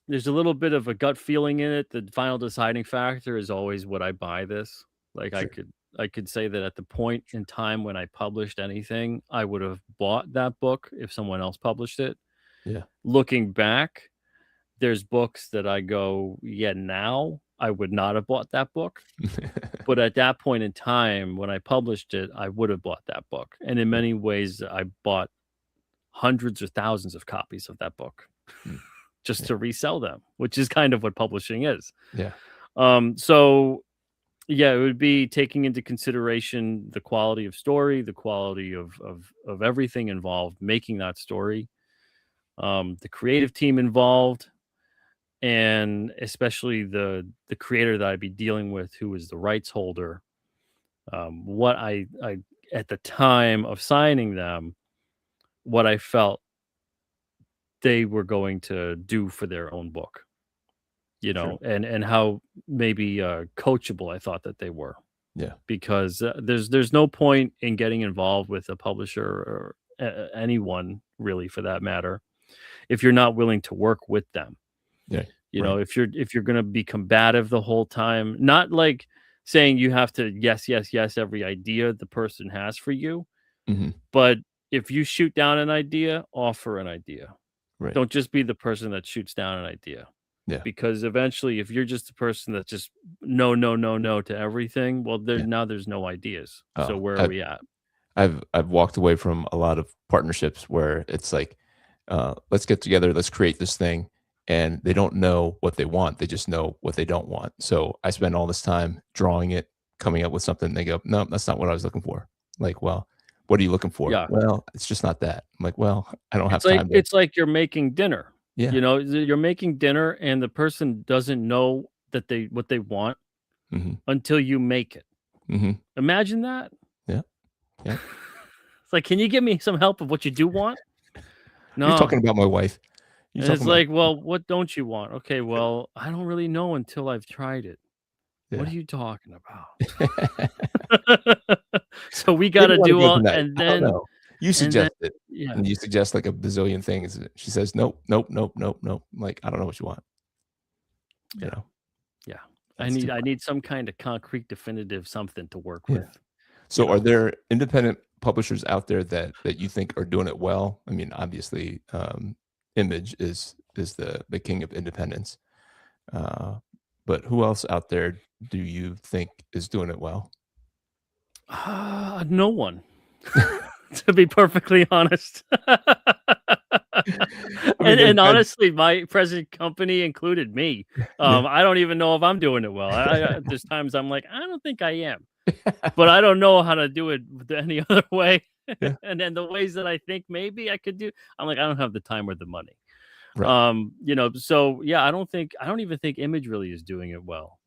there's a little bit of a gut feeling in it. The final deciding factor is always, would I buy this? Like Sure. I could say that at the point in time when I published anything, I would have bought that book if someone else published it. Yeah. Looking back, there's books that I go, yeah, now I would not have bought that book. But at that point in time, when I published it, I would have bought that book. And in Yeah. many ways, I bought hundreds or thousands of copies of that book Mm. just Yeah. to resell them, which is kind of what publishing is. Yeah. So yeah, it would be taking into consideration the quality of story, the quality of everything involved, making that story, the creative team involved, and especially the creator that I'd be dealing with, who is the rights holder. What I at the time of signing them, what I felt they were going to do for their own book, Sure. and how maybe coachable I thought that they were, Yeah. because there's no point in getting involved with a publisher or anyone really for that matter if you're not willing to work with them. Yeah. Right. If you're going to be combative the whole time, not like saying you have to yes yes yes every idea the person has for you, Mhm. but if you shoot down an idea, offer an idea. Right. Don't just be the person that shoots down an idea, Yeah. because eventually if you're just the person that just no no no no to everything, well, Yeah. now there's no ideas. So Oh, where are we at? I've walked away from a lot of partnerships where it's like, let's get together, let's create this thing, and they don't know what they want. They just know what they don't want. So I spend all this time drawing it, coming up with something. They go, no, that's not what I was looking for. Like, well, what are you looking for? Yeah. Well, it's just not that. I'm like, well, I don't have It's like time to. it's like you're making dinner. Yeah. You're making dinner and the person doesn't know that what they want Hmm. until you make it. Hmm. Imagine that. Yeah. Yeah. It's like, can you give me some help of what you do want? You're talking No. about my wife. You're And it's talking about. like, well, what don't you want? Okay, well, I don't really know until I've tried it. What Yeah. are you talking about? So we Where do gotta you want to do go all, tonight? I don't know. You and then suggest it, yeah, and you suggest like a bazillion things. She says, nope, nope, nope, nope, nope. I'm like, I don't know what you want. You yeah, know, yeah. that's too I much. need some kind of concrete, definitive something to work Yeah. with, you So, are know? there independent publishers out there that you think are doing it well? I mean, obviously, Image is the king of independence. Uh, but who else out there do you think is doing it well? No one, to be perfectly honest. I mean, there's And been. honestly, my present company included me. Yeah. I don't even know if I'm doing it well. There's times I'm like, I don't think I am, but I don't know how to do it any other way. Yeah. And then the ways that I think maybe I could do, I'm like, I don't have the time or the money. Right. So yeah, I don't even think Image really is doing it well.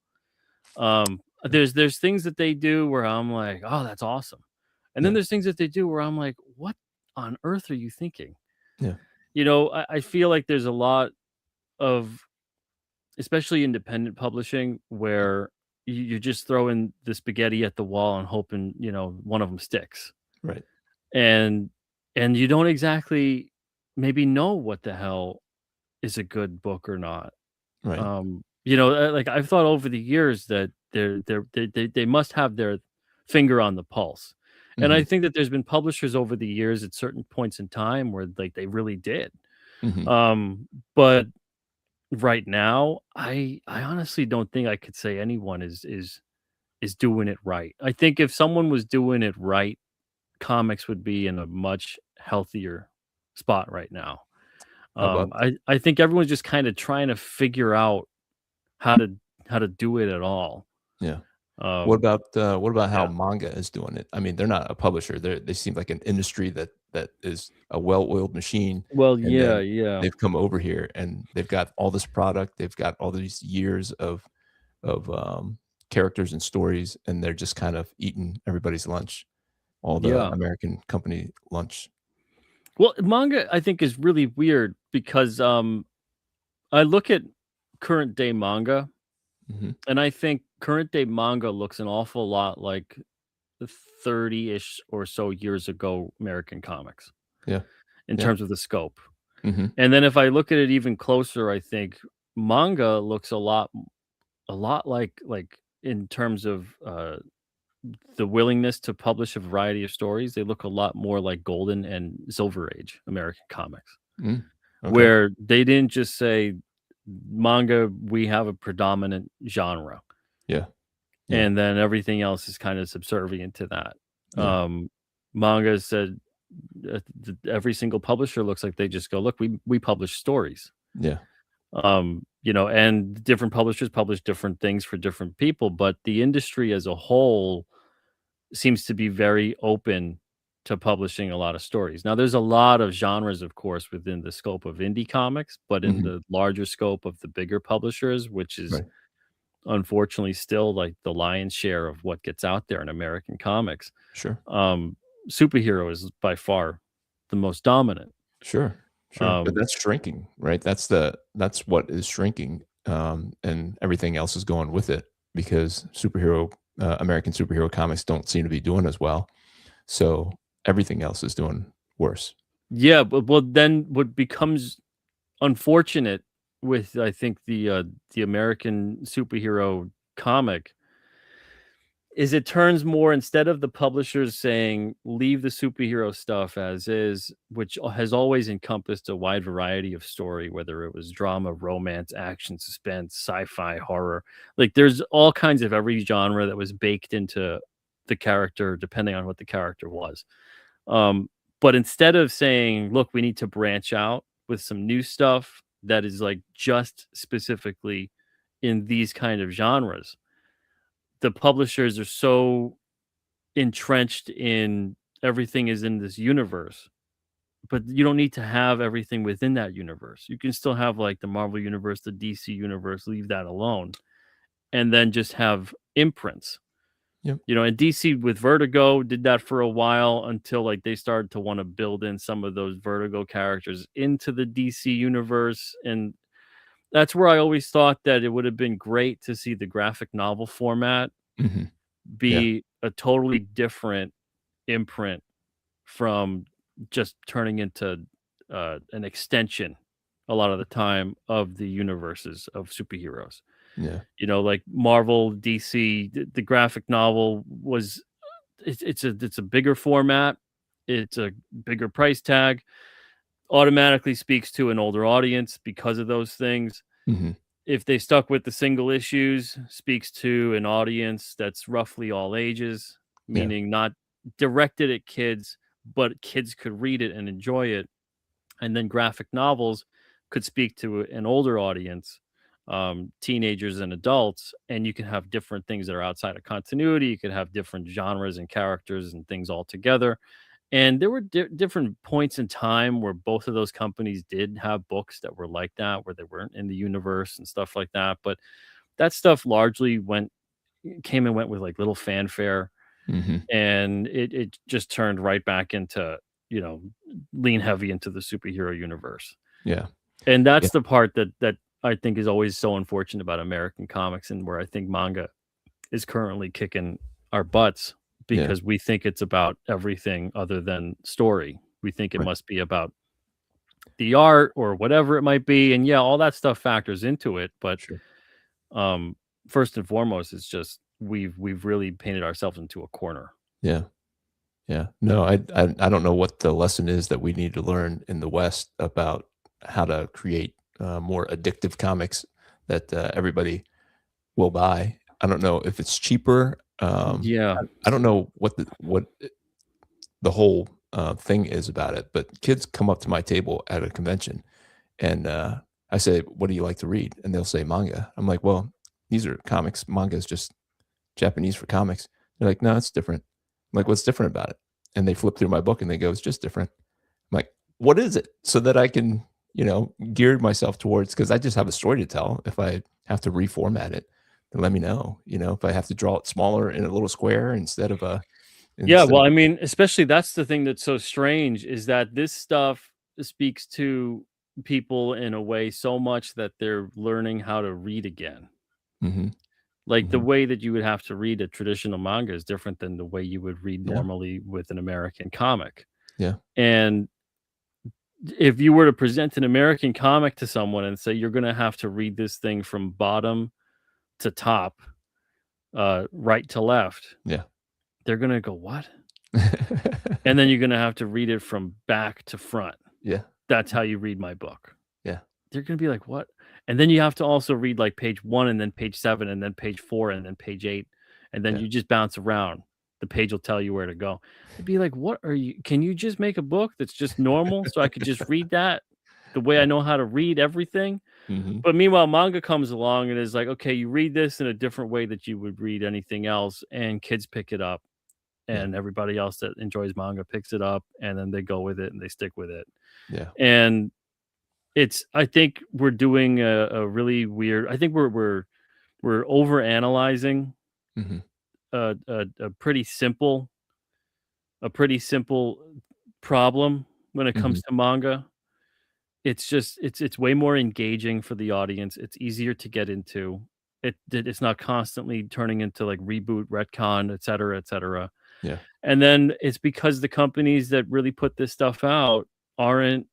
There's things that they do where I'm like, "Oh, that's awesome." And then Yeah. there's things that they do where I'm like, "What on earth are you thinking?" Yeah. I feel like there's a lot of, especially independent publishing, where you just throwing the spaghetti at the wall and hoping, one of them sticks. Right. And you don't exactly maybe know what the hell is a good book or not. Right. Like, I've thought over the years that they must have their finger on the pulse, and I Mhm. think that there's been publishers over the years at certain points in time where, like, they really did. Mhm. But right now, I honestly don't think I could say anyone is doing it right. I think if someone was doing it right, comics would be in a much healthier spot right now. How about I think everyone's just kinda trying to figure out how to do it at all. yeah. Um, What about how yeah. manga is doing it? I mean, they're not a publisher. They seem like an industry that is a well-oiled machine, Well, and yeah, then yeah. they've come over here and they've got all this product. They've got all these years of characters and stories, and they're just kind of eating everybody's lunch, all the Yeah. American company lunch. Well, manga, I think, is really weird because, I look at current day manga, Mhm. and I think current day manga looks an awful lot like the 30-ish or so years ago American comics Yeah. in Yeah. terms of the scope. Mhm. And then if I look at it even closer, I think manga looks a lot like in terms of, the willingness to publish a variety of stories, they look a lot more like golden and silver age American comics, Mm. Okay. where they didn't just say, "Manga, we have a predominant genre," Yeah. Yeah. and then everything else is kinda subservient to that. Yeah. Um, Manga said, every single publisher looks like they just go, "Look, we publish stories." Yeah. And different publishers publish different things for different people, but the industry as a whole seems to be very open to publishing a lot of stories. Now, there's a lot of genres, of course, within the scope of indie comics, but in Mhm. the larger scope of the bigger publishers, which is Right. unfortunately still like the lion's share of what gets out there in American comics, Sure. um, superhero is by far the most dominant. Sure, sure, but Um, that's shrinking, right? That's what is shrinking, and everything else is going with it because American superhero comics don't seem to be doing as well, so everything else is doing worse. yeah, but well, then what becomes unfortunate with, I think, the American superhero comic is it turns more, instead of the publishers saying, "Leave the superhero stuff as is," which has always encompassed a wide variety of story, whether it was drama, romance, action, suspense, sci-fi, horror. Like, there's all kinds of every genre that was baked into the character depending on what the character was. Um, but instead of saying, "Look, we need to branch out with some new stuff that is, like, just specifically in these kind of genres," the publishers are so entrenched in everything is in this universe, but you don't need to have everything within that universe. You can still have, like, the Marvel universe, the DC universe, leave that alone, and then just have imprints. Yep. And DC with Vertigo did that for a while until, like, they started to wanna build in some of those Vertigo characters into the DC universe, and that's where I always thought that it would have been great to see the graphic novel format Mhm. Yeah, be a totally different imprint from just turning into, an extension a lot of the time of the universes of superheroes. yeah, Like Marvel, DC, the graphic novel was it's a bigger format, it's a bigger price tag, automatically speaks to an older audience because of those things. mhm, If they stuck with the single issues, speaks to an audience that's roughly all ages, yeah, meaning not directed at kids, but kids could read it and enjoy it. And then graphic novels could speak to an older audience, teenagers and adults, and you can have different things that are outside of continuity. You could have different genres and characters and things all together. And there were different points in time where both of those companies did have books that were like that, where they weren't in the universe and stuff like that. But that stuff largely came and went with like little fanfare, Mhm. and it just turned right back into, lean heavy into the superhero universe. Yeah. And Yeah. that's the part that I think is always so unfortunate about American comics, and where I think manga is currently kicking our butts, Yeah. because we think it's about everything other than story. We think it Right. must be about the art or whatever it might be, and yeah, all that stuff factors into it, but, Sure. um, first and foremost, it's just we've really painted ourselves into a corner. Yeah. Yeah. No, I don't know what the lesson is that we need to learn in the West about how to create, more addictive comics that, everybody will buy. I don't know if it's cheaper. Yeah. I don't know what the whole, thing is about it, but kids come up to my table at a convention, and, I say, "What do you like to read?" And they'll say, "Manga." I'm like, "Well, these are comics. Manga is just Japanese for comics." They're like, "No, it's different." I'm like, "What's different about it?" And they flip through my book and they go, "It's just different." I'm like, "What is it?" So that I can, gear myself towards, because I just have a story to tell. If I have to reformat it, then let me know. If I have to draw it smaller in a little square Yeah, instead well, of I mean, especially that's the thing that's so strange, is that this stuff speaks to people in a way so much that they're learning how to read again. Mhm, Like, the mhm. way that you would have to read a traditional manga is different than the way you would read Yeah, normally with an American comic. yeah, And if you were to present an American comic to someone and say, "You're gonna have to read this thing from bottom to top, right to left," yeah. they're gonna go, "What?" And then you're gonna have to read it from back to front. Yeah, That's how you read my book. yeah, They're gonna be like, "What?" And then you have to also read, like, page 1 and then page 7 and then page 4 and then page 8, and then yeah. you just bounce around. The page will tell you where to go. It'd be like, "What are you can you just make a book that's just normal so I could just read that the way I Yeah. know how to read everything?" Mhm. But meanwhile, manga comes along and is like, "Okay, you read this in a different way that you would read anything else," and kids pick it up, Yeah, and everybody else that enjoys manga picks it up, and then they go with it and they stick with it. yeah. And I think we're doing a really weird, I think we're overanalyzing Mhm, a pretty simple problem when it mhm. comes to manga. It's just it's way more engaging for the audience. It's easier to get into. It's not constantly turning into like reboot, retcon, et cetera, et cetera. Yeah, And then it's because the companies that really put this stuff out aren't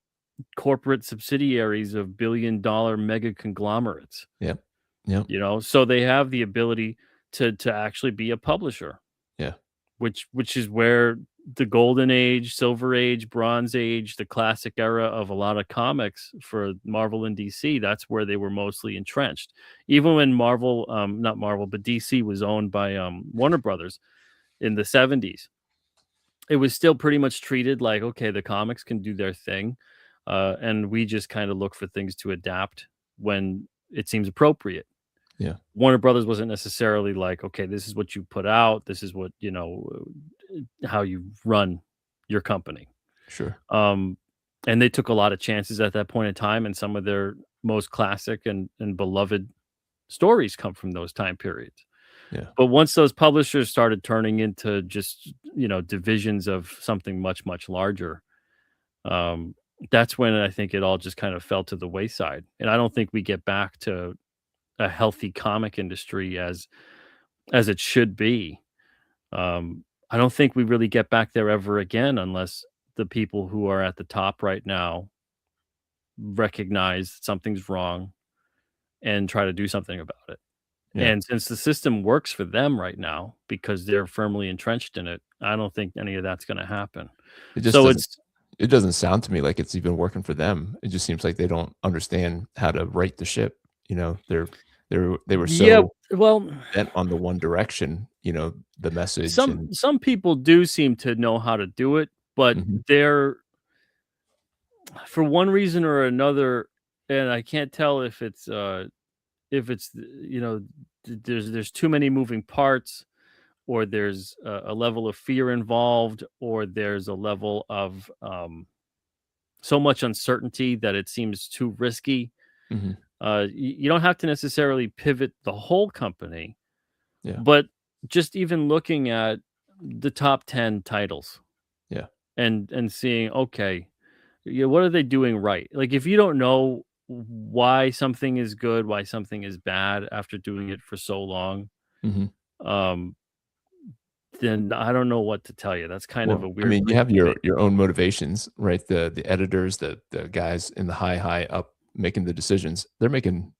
corporate subsidiaries of billion-dollar mega conglomerates, yep, yep, so they have the ability to actually be a publisher, yeah, which is where the golden age, silver age, bronze age, the classic era of a lot of comics for Marvel and DC, that's where they were mostly entrenched. Even when Marvel, not Marvel, but DC was owned by Warner Brothers in the 70s, it was still pretty much treated like, okay, the comics can do their thing, and we just kind of look for things to adapt when it seems appropriate. yeah, Warner Brothers wasn't necessarily like, okay, this is what you put out, this is what how you run your company. sure. Um, and they took a lot of chances at that point in time, and some of their most classic and beloved stories come from those time periods. Yeah, But once those publishers started turning into just, divisions of something much, much larger, um, that's when I think it all just kind of fell to the wayside. And I don't think we get back to a healthy comic industry as it should be. I don't think we really get back there ever again unless the people who are at the top right now recognize something's wrong and try to do something about it. yeah. And since the system works for them right now because they're firmly entrenched in it, I don't think any of that's gonna happen. It just So doesn't it's it doesn't sound to me like it's even working for them. It just seems like they don't understand how to right the ship. They were Yeah, so well, bent on the one direction, the message some and some people do seem to know how to do it, but mhm, they're, for one reason or another, and I can't tell if it's, there's too many moving parts, or there's a level of fear involved, or there's a level of so much uncertainty that it seems too risky. Mhm. You don't have to necessarily pivot the whole company, Yeah. but just even looking at the top 10 titles Yeah. and seeing, okay, yeah, what are they doing right? Like, if you don't know why something is good, why something is bad after doing it for so long, Mhm. um, then I don't know what to tell you. That's kind of Well, a I weird mean, you place have to be. your own motivations, right? The editors, the guys in the high up making the decisions, they're making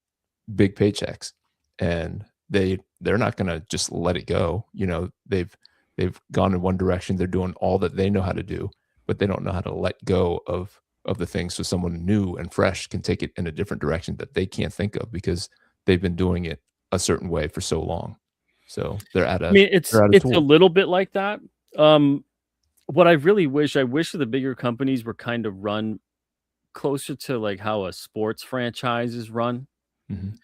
big paychecks, and they're not gonna just let it go. They've gone in one direction, they're doing all that they know how to do, but they don't know how to let go of the things so someone new and fresh can take it in a different direction that they can't think of because they've been doing it a certain way for so long. So I mean, they're out of it's a tools. little bit like that. Um, what I wish the bigger companies were kind of run closer to like how a sports franchise is run, Mhm.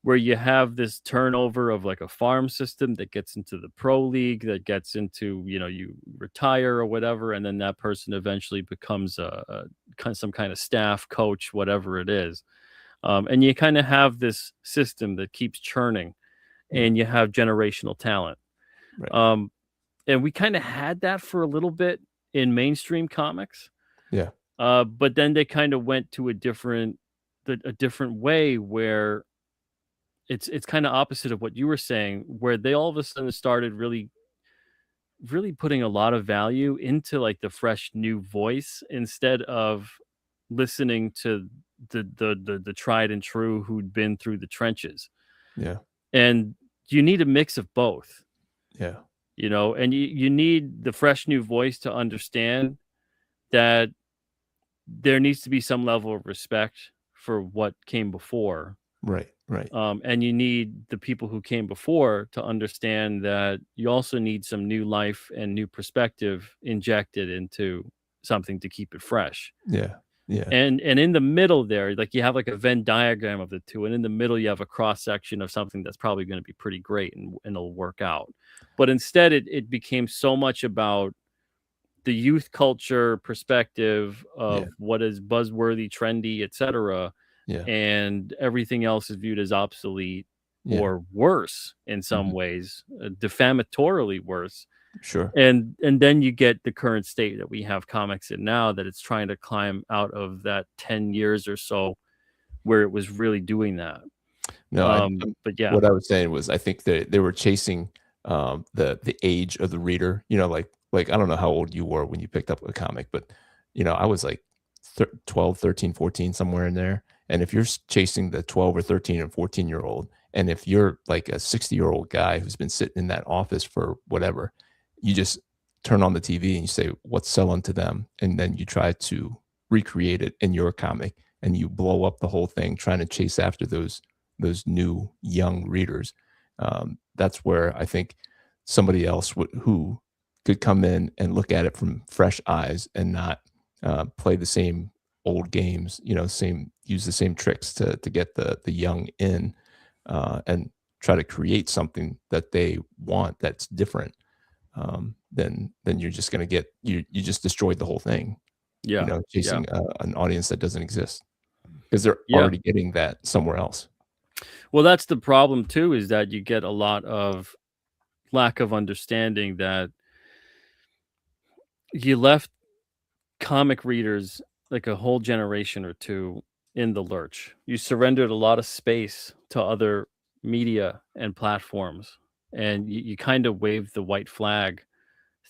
where you have this turnover of like a farm system that gets into the pro league, that gets into, you retire or whatever, and then that person eventually becomes some kind of staff coach, whatever it is. And you kind of have this system that keeps churning, Yeah. and you have generational talent. Right. Um, and we kind of had that for a little bit in mainstream comics, Yeah. but then they kind of went to a different way where it's kind of opposite of what you were saying, where they all of a sudden started really putting a lot of value into like the fresh new voice instead of listening to the tried and true who'd been through the trenches. Yeah. And you need a mix of both, Yeah. and you need the fresh new voice to understand that there needs to be some level of respect for what came before. Right. Right. And you need the people who came before to understand that you also need some new life and new perspective injected into something to keep it fresh. Yeah. Yeah. And in the middle there, like, you have like a Venn diagram of the two, and in the middle you have a cross section of something that's probably going to be pretty great, and it'll work out. But instead it became so much about the youth culture perspective Yeah. of what is buzzworthy, trendy, etc., Yeah. and everything else is viewed as obsolete Yeah. or worse in some Mhm. ways, defamatorily worse. Sure. And then you get the current state that we have comics in now, that it's trying to climb out of that 10 years or so where it was really doing that. No, But yeah. what I was saying was I think they were chasing, the age of the reader, like, I don't know how old you were when you picked up a comic, but, I was like 12, 13, 14, somewhere in there, and if you're chasing the 12 or 13 or 14-year-old, and if you're like a 60-year-old guy who's been sitting in that office for whatever, you just turn on the TV and you say, "What's selling to them?" And then you try to recreate it in your comic, and you blow up the whole thing trying to chase after those new young readers. That's where I think somebody else who could come in and look at it from fresh eyes and not play the same old games, same use the same tricks to get the young in, and try to create something that they want that's different. Then you're just going to get you just destroyed the whole thing, Yeah. Yeah. chasing an audience that doesn't exist because they're Yeah. already getting that somewhere else. Well, that's the problem too, is that you get a lot of lack of understanding that you left comic readers, like a whole generation or two, in the lurch. You surrendered a lot of space to other media and platforms, and you kind of waved the white flag,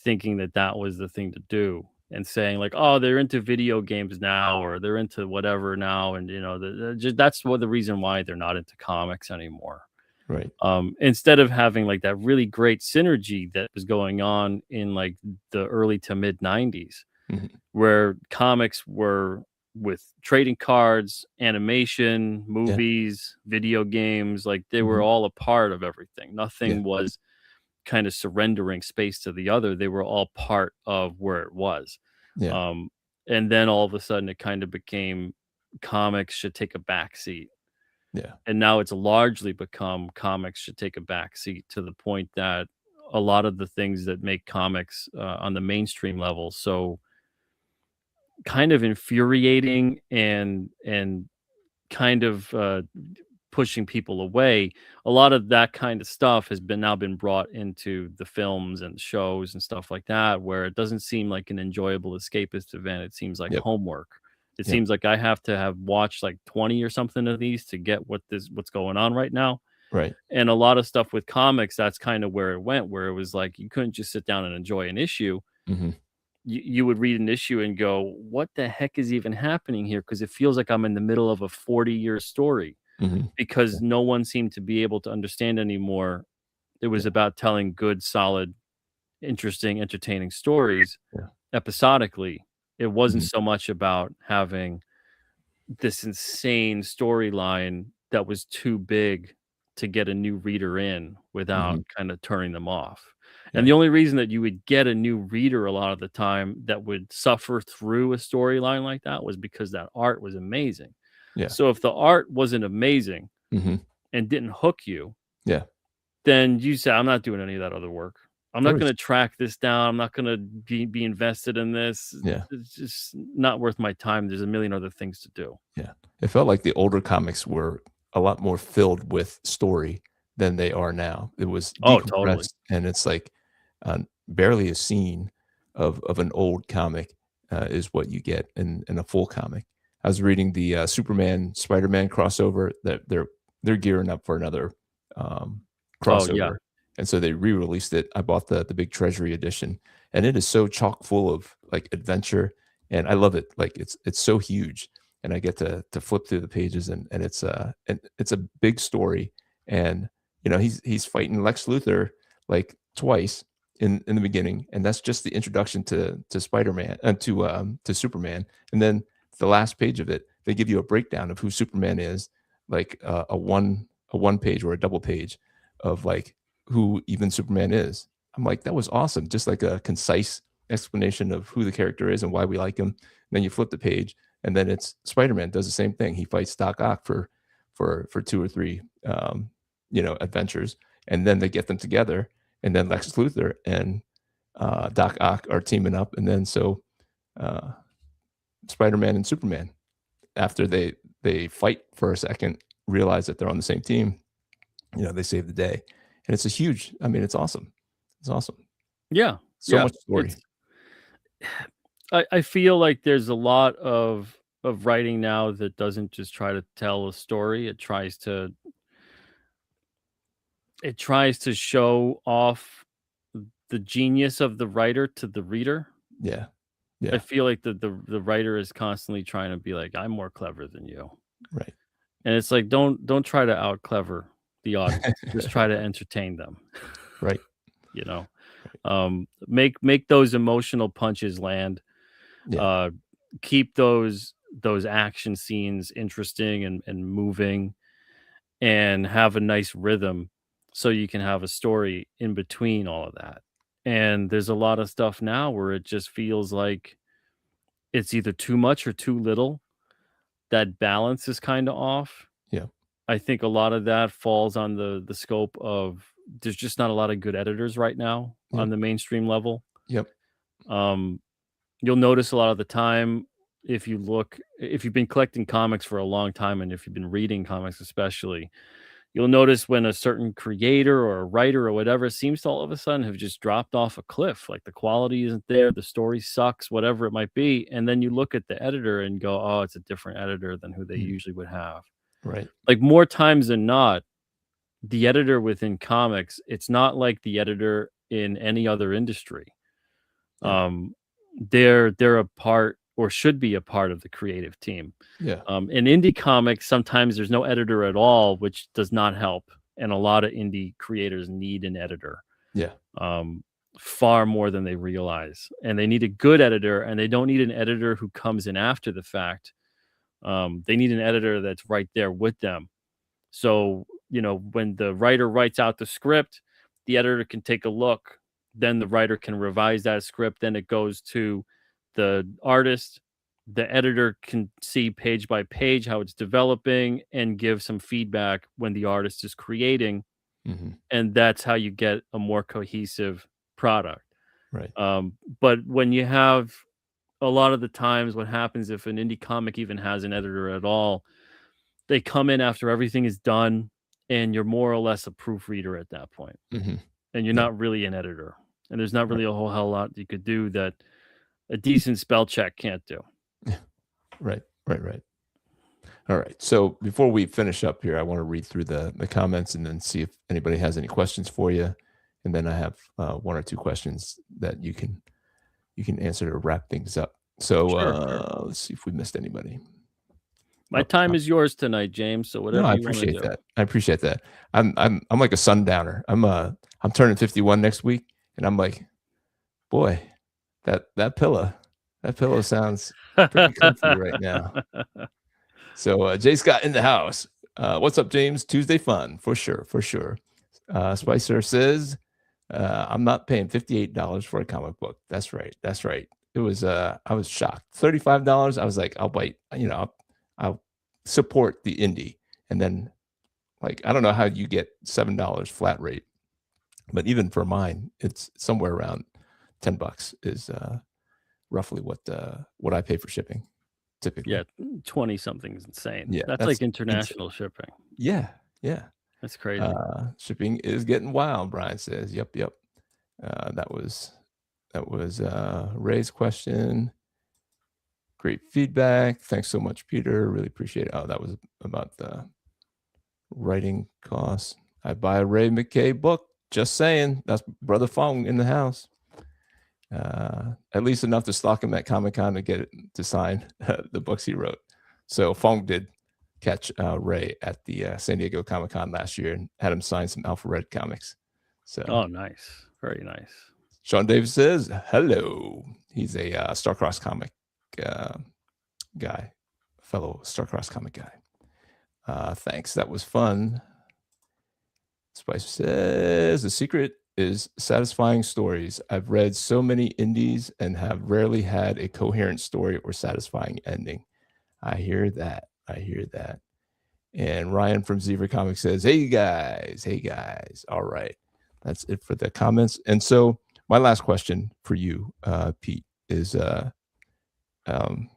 thinking that that was the thing to do, and saying like, "Oh, they're into video games now, or they're into whatever now," and that's what the reason why they're not into comics anymore. Right. Instead of having like that really great synergy that was going on in like the early to mid '90s, Mhm. where comics were with trading cards, animation, Yeah. movies, video games, like they were Mhm. all a part of everything. Yeah. Nothing was kind of surrendering space to the other. They were all part of where it was. Yeah. Um, and then all of a sudden it kind of became comics should take a back seat. Yeah. And now it's largely become comics should take a back seat, to the point that a lot of the things that make comics on the mainstream level so kind of infuriating and kind of pushing people away. A lot of that kind of stuff has been brought into the films and shows and stuff like that, where it doesn't seem like an enjoyable escapist event. It seems like Yep. homework. It Yep. seems like I have to have watched like 20 or something of these to get what's going on right now. Right. And a lot of stuff with comics, that's kind of where it went, where it was like you couldn't just sit down and enjoy an issue. Hmm. You would read an issue and go, what the heck is even happening here? Because it feels like I'm in the middle of a 40-year story Hmm. because Yeah. no one seemed to be able to understand anymore. It was Yeah. about telling good, solid, interesting, entertaining stories Yeah. episodically. It wasn't Hmm. so much about having this insane storyline that was too big to get a new reader in without Hmm. kind of turning them off. And Yeah. the only reason that you would get a new reader a lot of the time that would suffer through a storyline like that was because that art was amazing. Yeah. So if the art wasn't amazing Hmm. and didn't hook you, Yeah. then you say, I'm not doing any of that other work. I'm There not was. going to track this down. I'm not going to be invested in this. Yeah. It's just not worth my time. There's a million other things to do. Yeah. It felt like the older comics were a lot more filled with story than they are now. It was Oh, totally. decompressed, and it's like barely a scene of an old comic is what you get in a full comic. I was reading the Superman Spider-Man crossover that they're gearing up for another um, Oh, yeah. crossover, and so they re-released it. I bought the big Treasury edition, and it is so chock full of like adventure, and I love it. Like it's so huge, and I get to flip through the pages, and it's a big story, and he's fighting Lex Luthor like twice in the beginning, and that's just the introduction to Spider-Man and to Superman, and then the last page of it, they give you a breakdown of who Superman is, like a one page or a double page of like who even Superman is. I'm like, that was awesome, just like a concise explanation of who the character is and why we like him. And then you flip the page, and then it's Spider-Man does the same thing. He fights Doc Ock for two or three adventures, and then they get them together, and then Lex Luthor and Doc Ock are teaming up, and then so uh, Spider-Man and Superman, after they fight for a second, realize that they're on the same team. They save the day, and it's a huge. I mean, it's awesome. It's awesome. Yeah. So Yeah. much story. It's I feel like there's a lot of writing now that doesn't just try to tell a story. It tries to show off the genius of the writer to the reader. Yeah, I yeah, feel like the writer is constantly trying to be like, I'm more clever than you. right. And it's like, don't try to out clever the audience. Just try to entertain them. Right, You know, right. make those emotional punches land. Yeah, Uh, keep those action scenes interesting and moving, and have a nice rhythm, so you can have a story in between all of that. And there's a lot of stuff now where it just feels like it's either too much or too little. That balance is kind of off. yeah, I think a lot of that falls on the scope of there's just not a lot of good editors right now yep, on the mainstream level. yep. Um, you'll notice a lot of the time if you've been collecting comics for a long time and if you've been reading comics especially, you'll notice when a certain creator or a writer or whatever seems to all of a sudden have just dropped off a cliff. Like the quality isn't there, the story sucks, whatever it might be. And then you look at the editor and go, oh, it's a different editor than who they Mm, usually would have. right. Like more times than not, the editor within comics, it's not like the editor in any other industry. Yeah, Um, they're a part or should be a part of the creative team. yeah, In indie comics, sometimes there's no editor at all, which does not help. And a lot of indie creators need an editor, yeah, um, far more than they realize. And they need a good editor, and they don't need an editor who comes in after the fact. They need an editor that's right there with them. So, when the writer writes out the script, the editor can take a look. Then the writer can revise that script. Then it goes to the artist. The editor can see page by page how it's developing and give some feedback when the artist is creating. Mhm. and that's how you get a more cohesive product. Right. But when you have a lot of the times what happens if an indie comic even has an editor at all, they come in after everything is done and you're more or less a proofreader at that point, Mhm. and you're Yeah. not really an editor. And there's not Right. really a whole hell lot you could do that a decent spell check can't do. Right. Right. Right. All right. So before we finish up here, I want to read through the comments and then see if anybody has any questions for you. And then I have one or two questions that you can answer to wrap things up. So Sure, sure. let's see if we missed anybody. My Oh, time is yours tonight, James. So no, whatever I you want to appreciate do. that. I appreciate that. I'm like a sundowner. I'm turning 51 next week, and I'm like, boy, that pillow sounds pretty comfy right now. So Jay Scott in the house. What's up, James? Tuesday fun for sure, for sure. Spicer says, I'm not paying $58 for a comic book. That's right. That's right. It was I was shocked. $35. I was like, I'll bite, I'll support the indie. And then like I don't know how you get $7 flat rate, but even for mine, it's somewhere around $10 is roughly what I pay for shipping Yeah, typically. 20 something is insane. Yeah, That's that's like insane. international shipping. Yeah, yeah. That's crazy. Shipping is getting wild, Brian says. Yep, yep. That was Ray's question. Great feedback. Thanks so much, Peter. Really appreciate it. Oh, that was about the writing costs. I buy a Ray McKay book. Just saying. That's Brother Fong in the house. At least enough to stalk him at Comic Con to get it to sign the books he wrote. So Fong did catch Ray at the San Diego Comic Con last year and had him sign some Alpha Red comics. So Oh, nice. Very nice. Sean Davis says hello. He's a Starcross comic uh, guy, fellow Starcross comic guy. Thanks. That was fun. Spicer says the secret is satisfying stories. I've read so many indies and have rarely had a coherent story or satisfying ending. I hear that. I hear that. And Ryan from Zebra Comics says, hey guys, hey guys. All right. That's it for the comments. And so my last question for you, Pete, is um,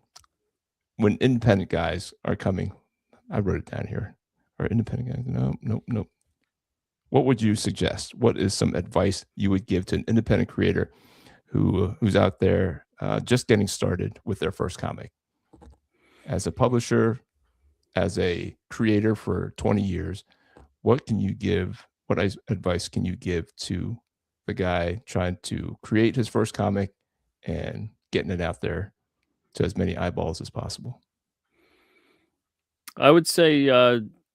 when independent guys are coming, I wrote it down here. Or independent guys. No, nope, nope. What would you suggest? What is some advice you would give to an independent creator who's out there just getting started with their first comic? As a publisher, as a creator for 20 years, what can you give? What advice can you give to the guy trying to create his first comic and getting it out there to as many eyeballs as possible? I would say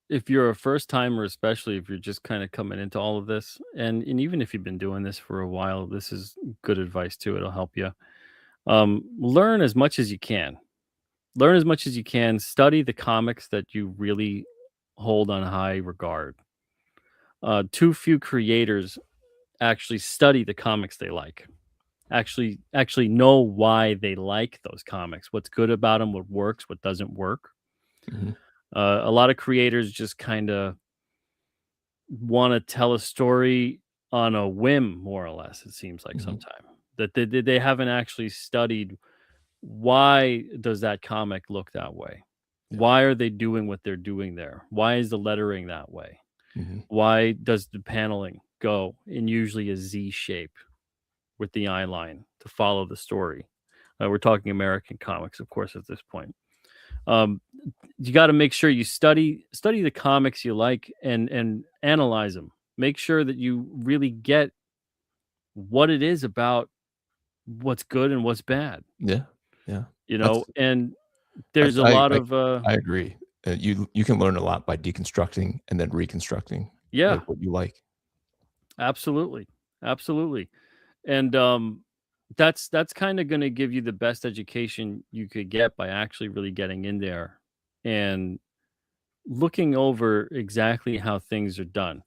if you're a first timer, especially if you're just kind of coming into all of this, and even if you've been doing this for a while, this is good advice too. It'll help you. Learn as much as you can. Learn as much as you can. Study the comics that you really hold on high regard. Too few creators actually study the comics they like. Actually know why they like those comics. What's good about them? What works? What doesn't work? Mhm, A lot of creators just kind of want to tell a story on a whim, more or less. It seems like mhm, sometime that they haven't actually studied why does that comic look that way? yeah, Why are they doing what they're doing there? Why is the lettering that way? mhm, Why does the paneling go in usually a Z shape with the eye line to follow the story? We're talking American comics, of course, at this point. Um, you got to make sure you study the comics you like and analyze them. Make sure that you really get what it is about what's good and what's bad. yeah, yeah. You That's know, and I there's a I lot I of I agree. You can learn a lot by deconstructing and then reconstructing, like, yeah, what you like. absolutely, absolutely, and that's kind of going to give you the best education you could get by actually really getting in there and looking over exactly how things are done.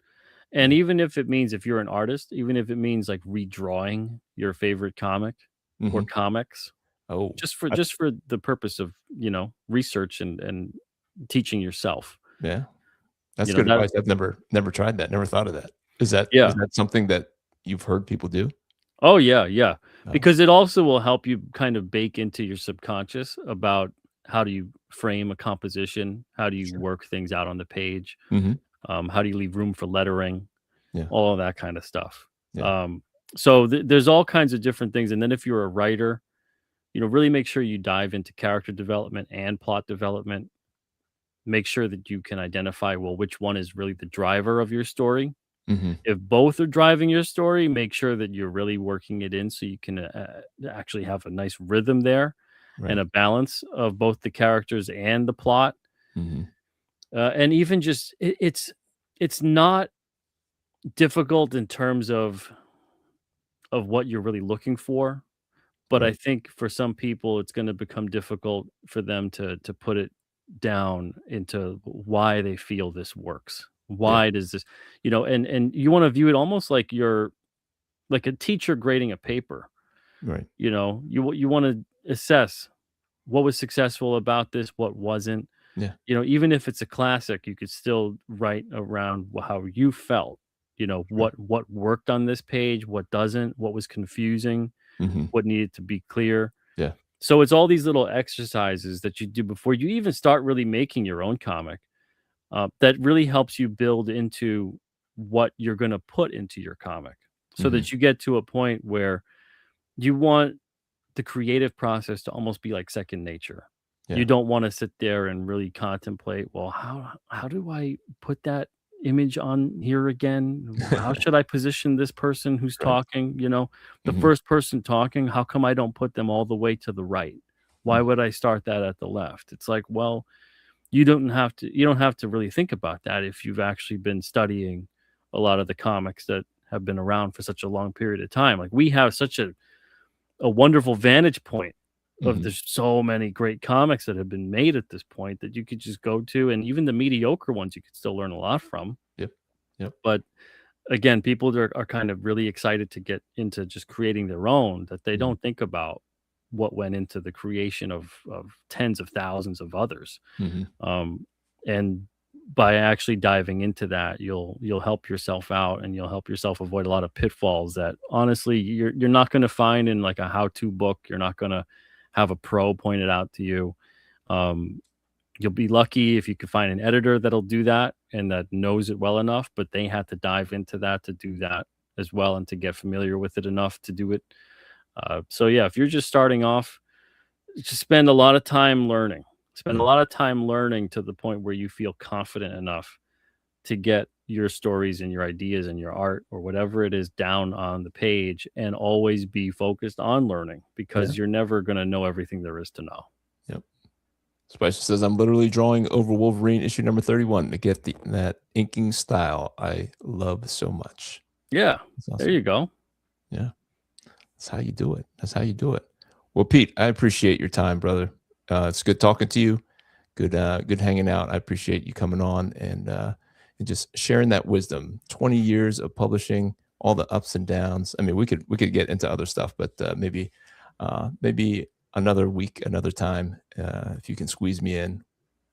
And Yeah. even if it means if you're an artist, even if it means like redrawing your favorite comic or Mhm. comics, Oh, I just for the purpose of, research and teaching yourself. yeah. That's You know, good that advice. I've never tried that, never thought of that. Is that yeah. is that something that you've heard people do? Oh, yeah, yeah. Oh, Because it also will help you kind of bake into your subconscious about how do you frame a composition, how do you sure. work things out on the page, Mhm. how do you leave room for lettering, Yeah, all of that kind of stuff. yeah. Um, so there's all kinds of different things, and then if you're a writer, really make sure you dive into character development and plot development. Make sure that you can identify, well, which one is really the driver of your story. Mhm. If both are driving your story, make sure that you're really working it in so you can actually have a nice rhythm there and Right. a balance of both the characters and the plot. Mhm. And even just it's not difficult in terms of what you're really looking for, but I Right. think for some people it's going to become difficult for them to put it down into why they feel this works. Yeah. Why does this, and you want to view it almost like you're like a teacher grading a paper. Right. You want to assess what was successful about this, what wasn't. Yeah. Even if it's a classic, you could still write around how you felt. Sure. What worked on this page, what doesn't, what was confusing, Mhm. what needed to be clear. Yeah. So it's all these little exercises that you do before you even start really making your own comic, that really helps you build into what you're going to put into your comic, so Mhm. that you get to a point where you want the creative process to almost be like second nature. You Yeah. don't want to sit there and really contemplate, well, how do I put that image on here again? How should I position this person who's Right. talking? The Mhm. first person talking, how come I don't put them all the way to the right? Why Mhm. would I start that at the left? It's like, well, you don't have to really think about that if you've actually been studying a lot of the comics that have been around for such a long period of time. Like, we have such a wonderful vantage point of Mhm. there's so many great comics that have been made at this point that you could just go to, and even the mediocre ones you could still learn a lot from. Yep. Yep. But again, people that are kind of really excited to get into just creating their own, that they Mhm. don't think about what went into the creation of tens of thousands of others. Mhm. um, and by actually diving into that, you'll help yourself out, and you'll help yourself avoid a lot of pitfalls that honestly you're not going to find in like a how-to book. You're not going to have a pro point it out to you. um, you'll be lucky if you can find an editor that'll do that and that knows it well enough, but they had to dive into that to do that as well, and to get familiar with it enough to do it. So yeah, if you're just starting off, just spend a lot of time learning. Spend a Mhm. lot of time learning to the point where you feel confident enough to get your stories and your ideas and your art or whatever it is down on the page, and always be focused on learning, Yeah. because you're never going to know everything there is to know. Yep. Spicer says, "I'm literally drawing over Wolverine issue number 31 to get that inking style I love so much." Yeah, That's there awesome. you go. Yeah. That's how you do it. That's how you do it. Well, Pete, I appreciate your time, brother. It's good talking to you. Good hanging out. I appreciate you coming on and just sharing that wisdom. 20 years of publishing, all the ups and downs. I mean, we could get into other stuff, but maybe another week, another time. If you can squeeze me in,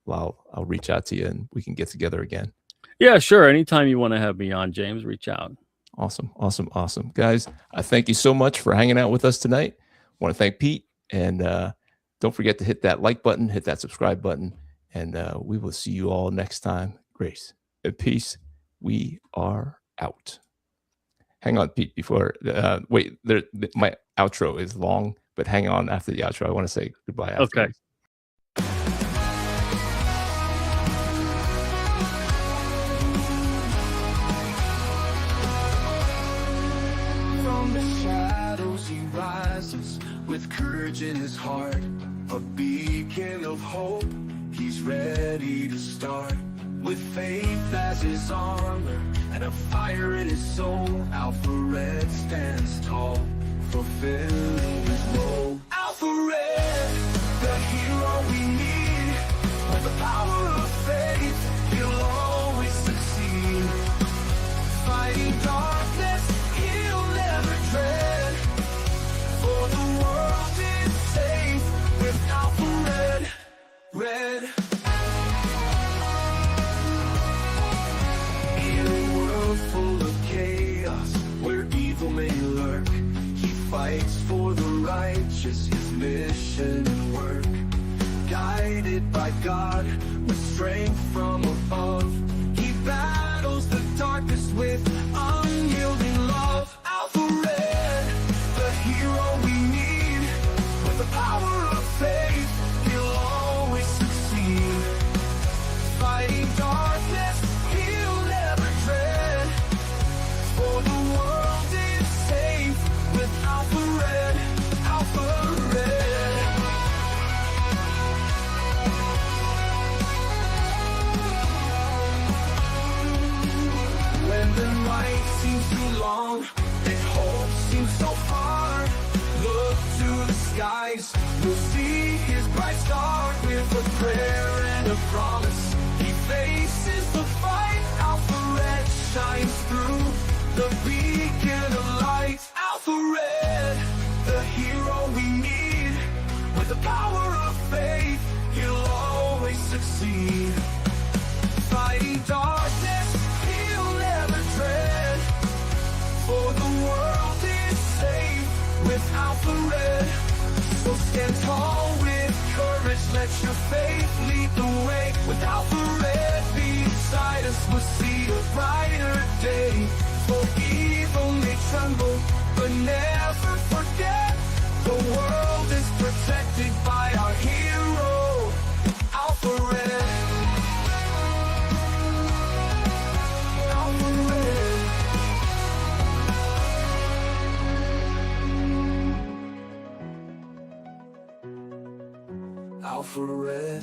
well, I'll reach out to you and we can get together again. Yeah, sure. Anytime you want to have me on, James, reach out. Awesome, awesome, awesome. Guys, I thank you so much for hanging out with us tonight. I want to thank Pete, and don't forget to hit that like button, hit that subscribe button, and we will see you all next time. Grace and peace. We are out. Hang on, Pete, before wait, my outro is long, but hang on after the outro. I want to say goodbye Okay. afterwards. From the shadows he rises with courage in his heart, a beacon of hope. He's ready to start with faith as his armor and a fire in his soul. Alpha Red stands tall, fulfilling his role. Alpha Red, the hero we need. With the power of faith, he'll always succeed. Fighting darkness, he'll never dread. For the world is safe with Alpha Red. Red. fights for the righteous, his mission and work. Guided by God, with strength from above, he battles the darkness with unyielding love. Alpha Red, the hero we need, with the power of faith, he'll always succeed. Fighting darkness, he'll never dread, for the world is safe with Alpha Red, Alpha Red. When the night seems too long and hope seems so far, look to the skies, we'll see his bright star. With a prayer and a promise, he faces the fight. Alpha Red shines through, the beacon of light. Alpha Red, the hero we need, with the power of faith, he'll always succeed. Fighting darkness, he'll never dread, for the world is safe with Alpha Red. So stand tall with courage, let your faith lead the way. With Alpha Red beside us, we'll see a brighter day. For evil may tremble, but never forget, the world is protected by our hero, Alpha Red. Alpha Red. Alpha Red.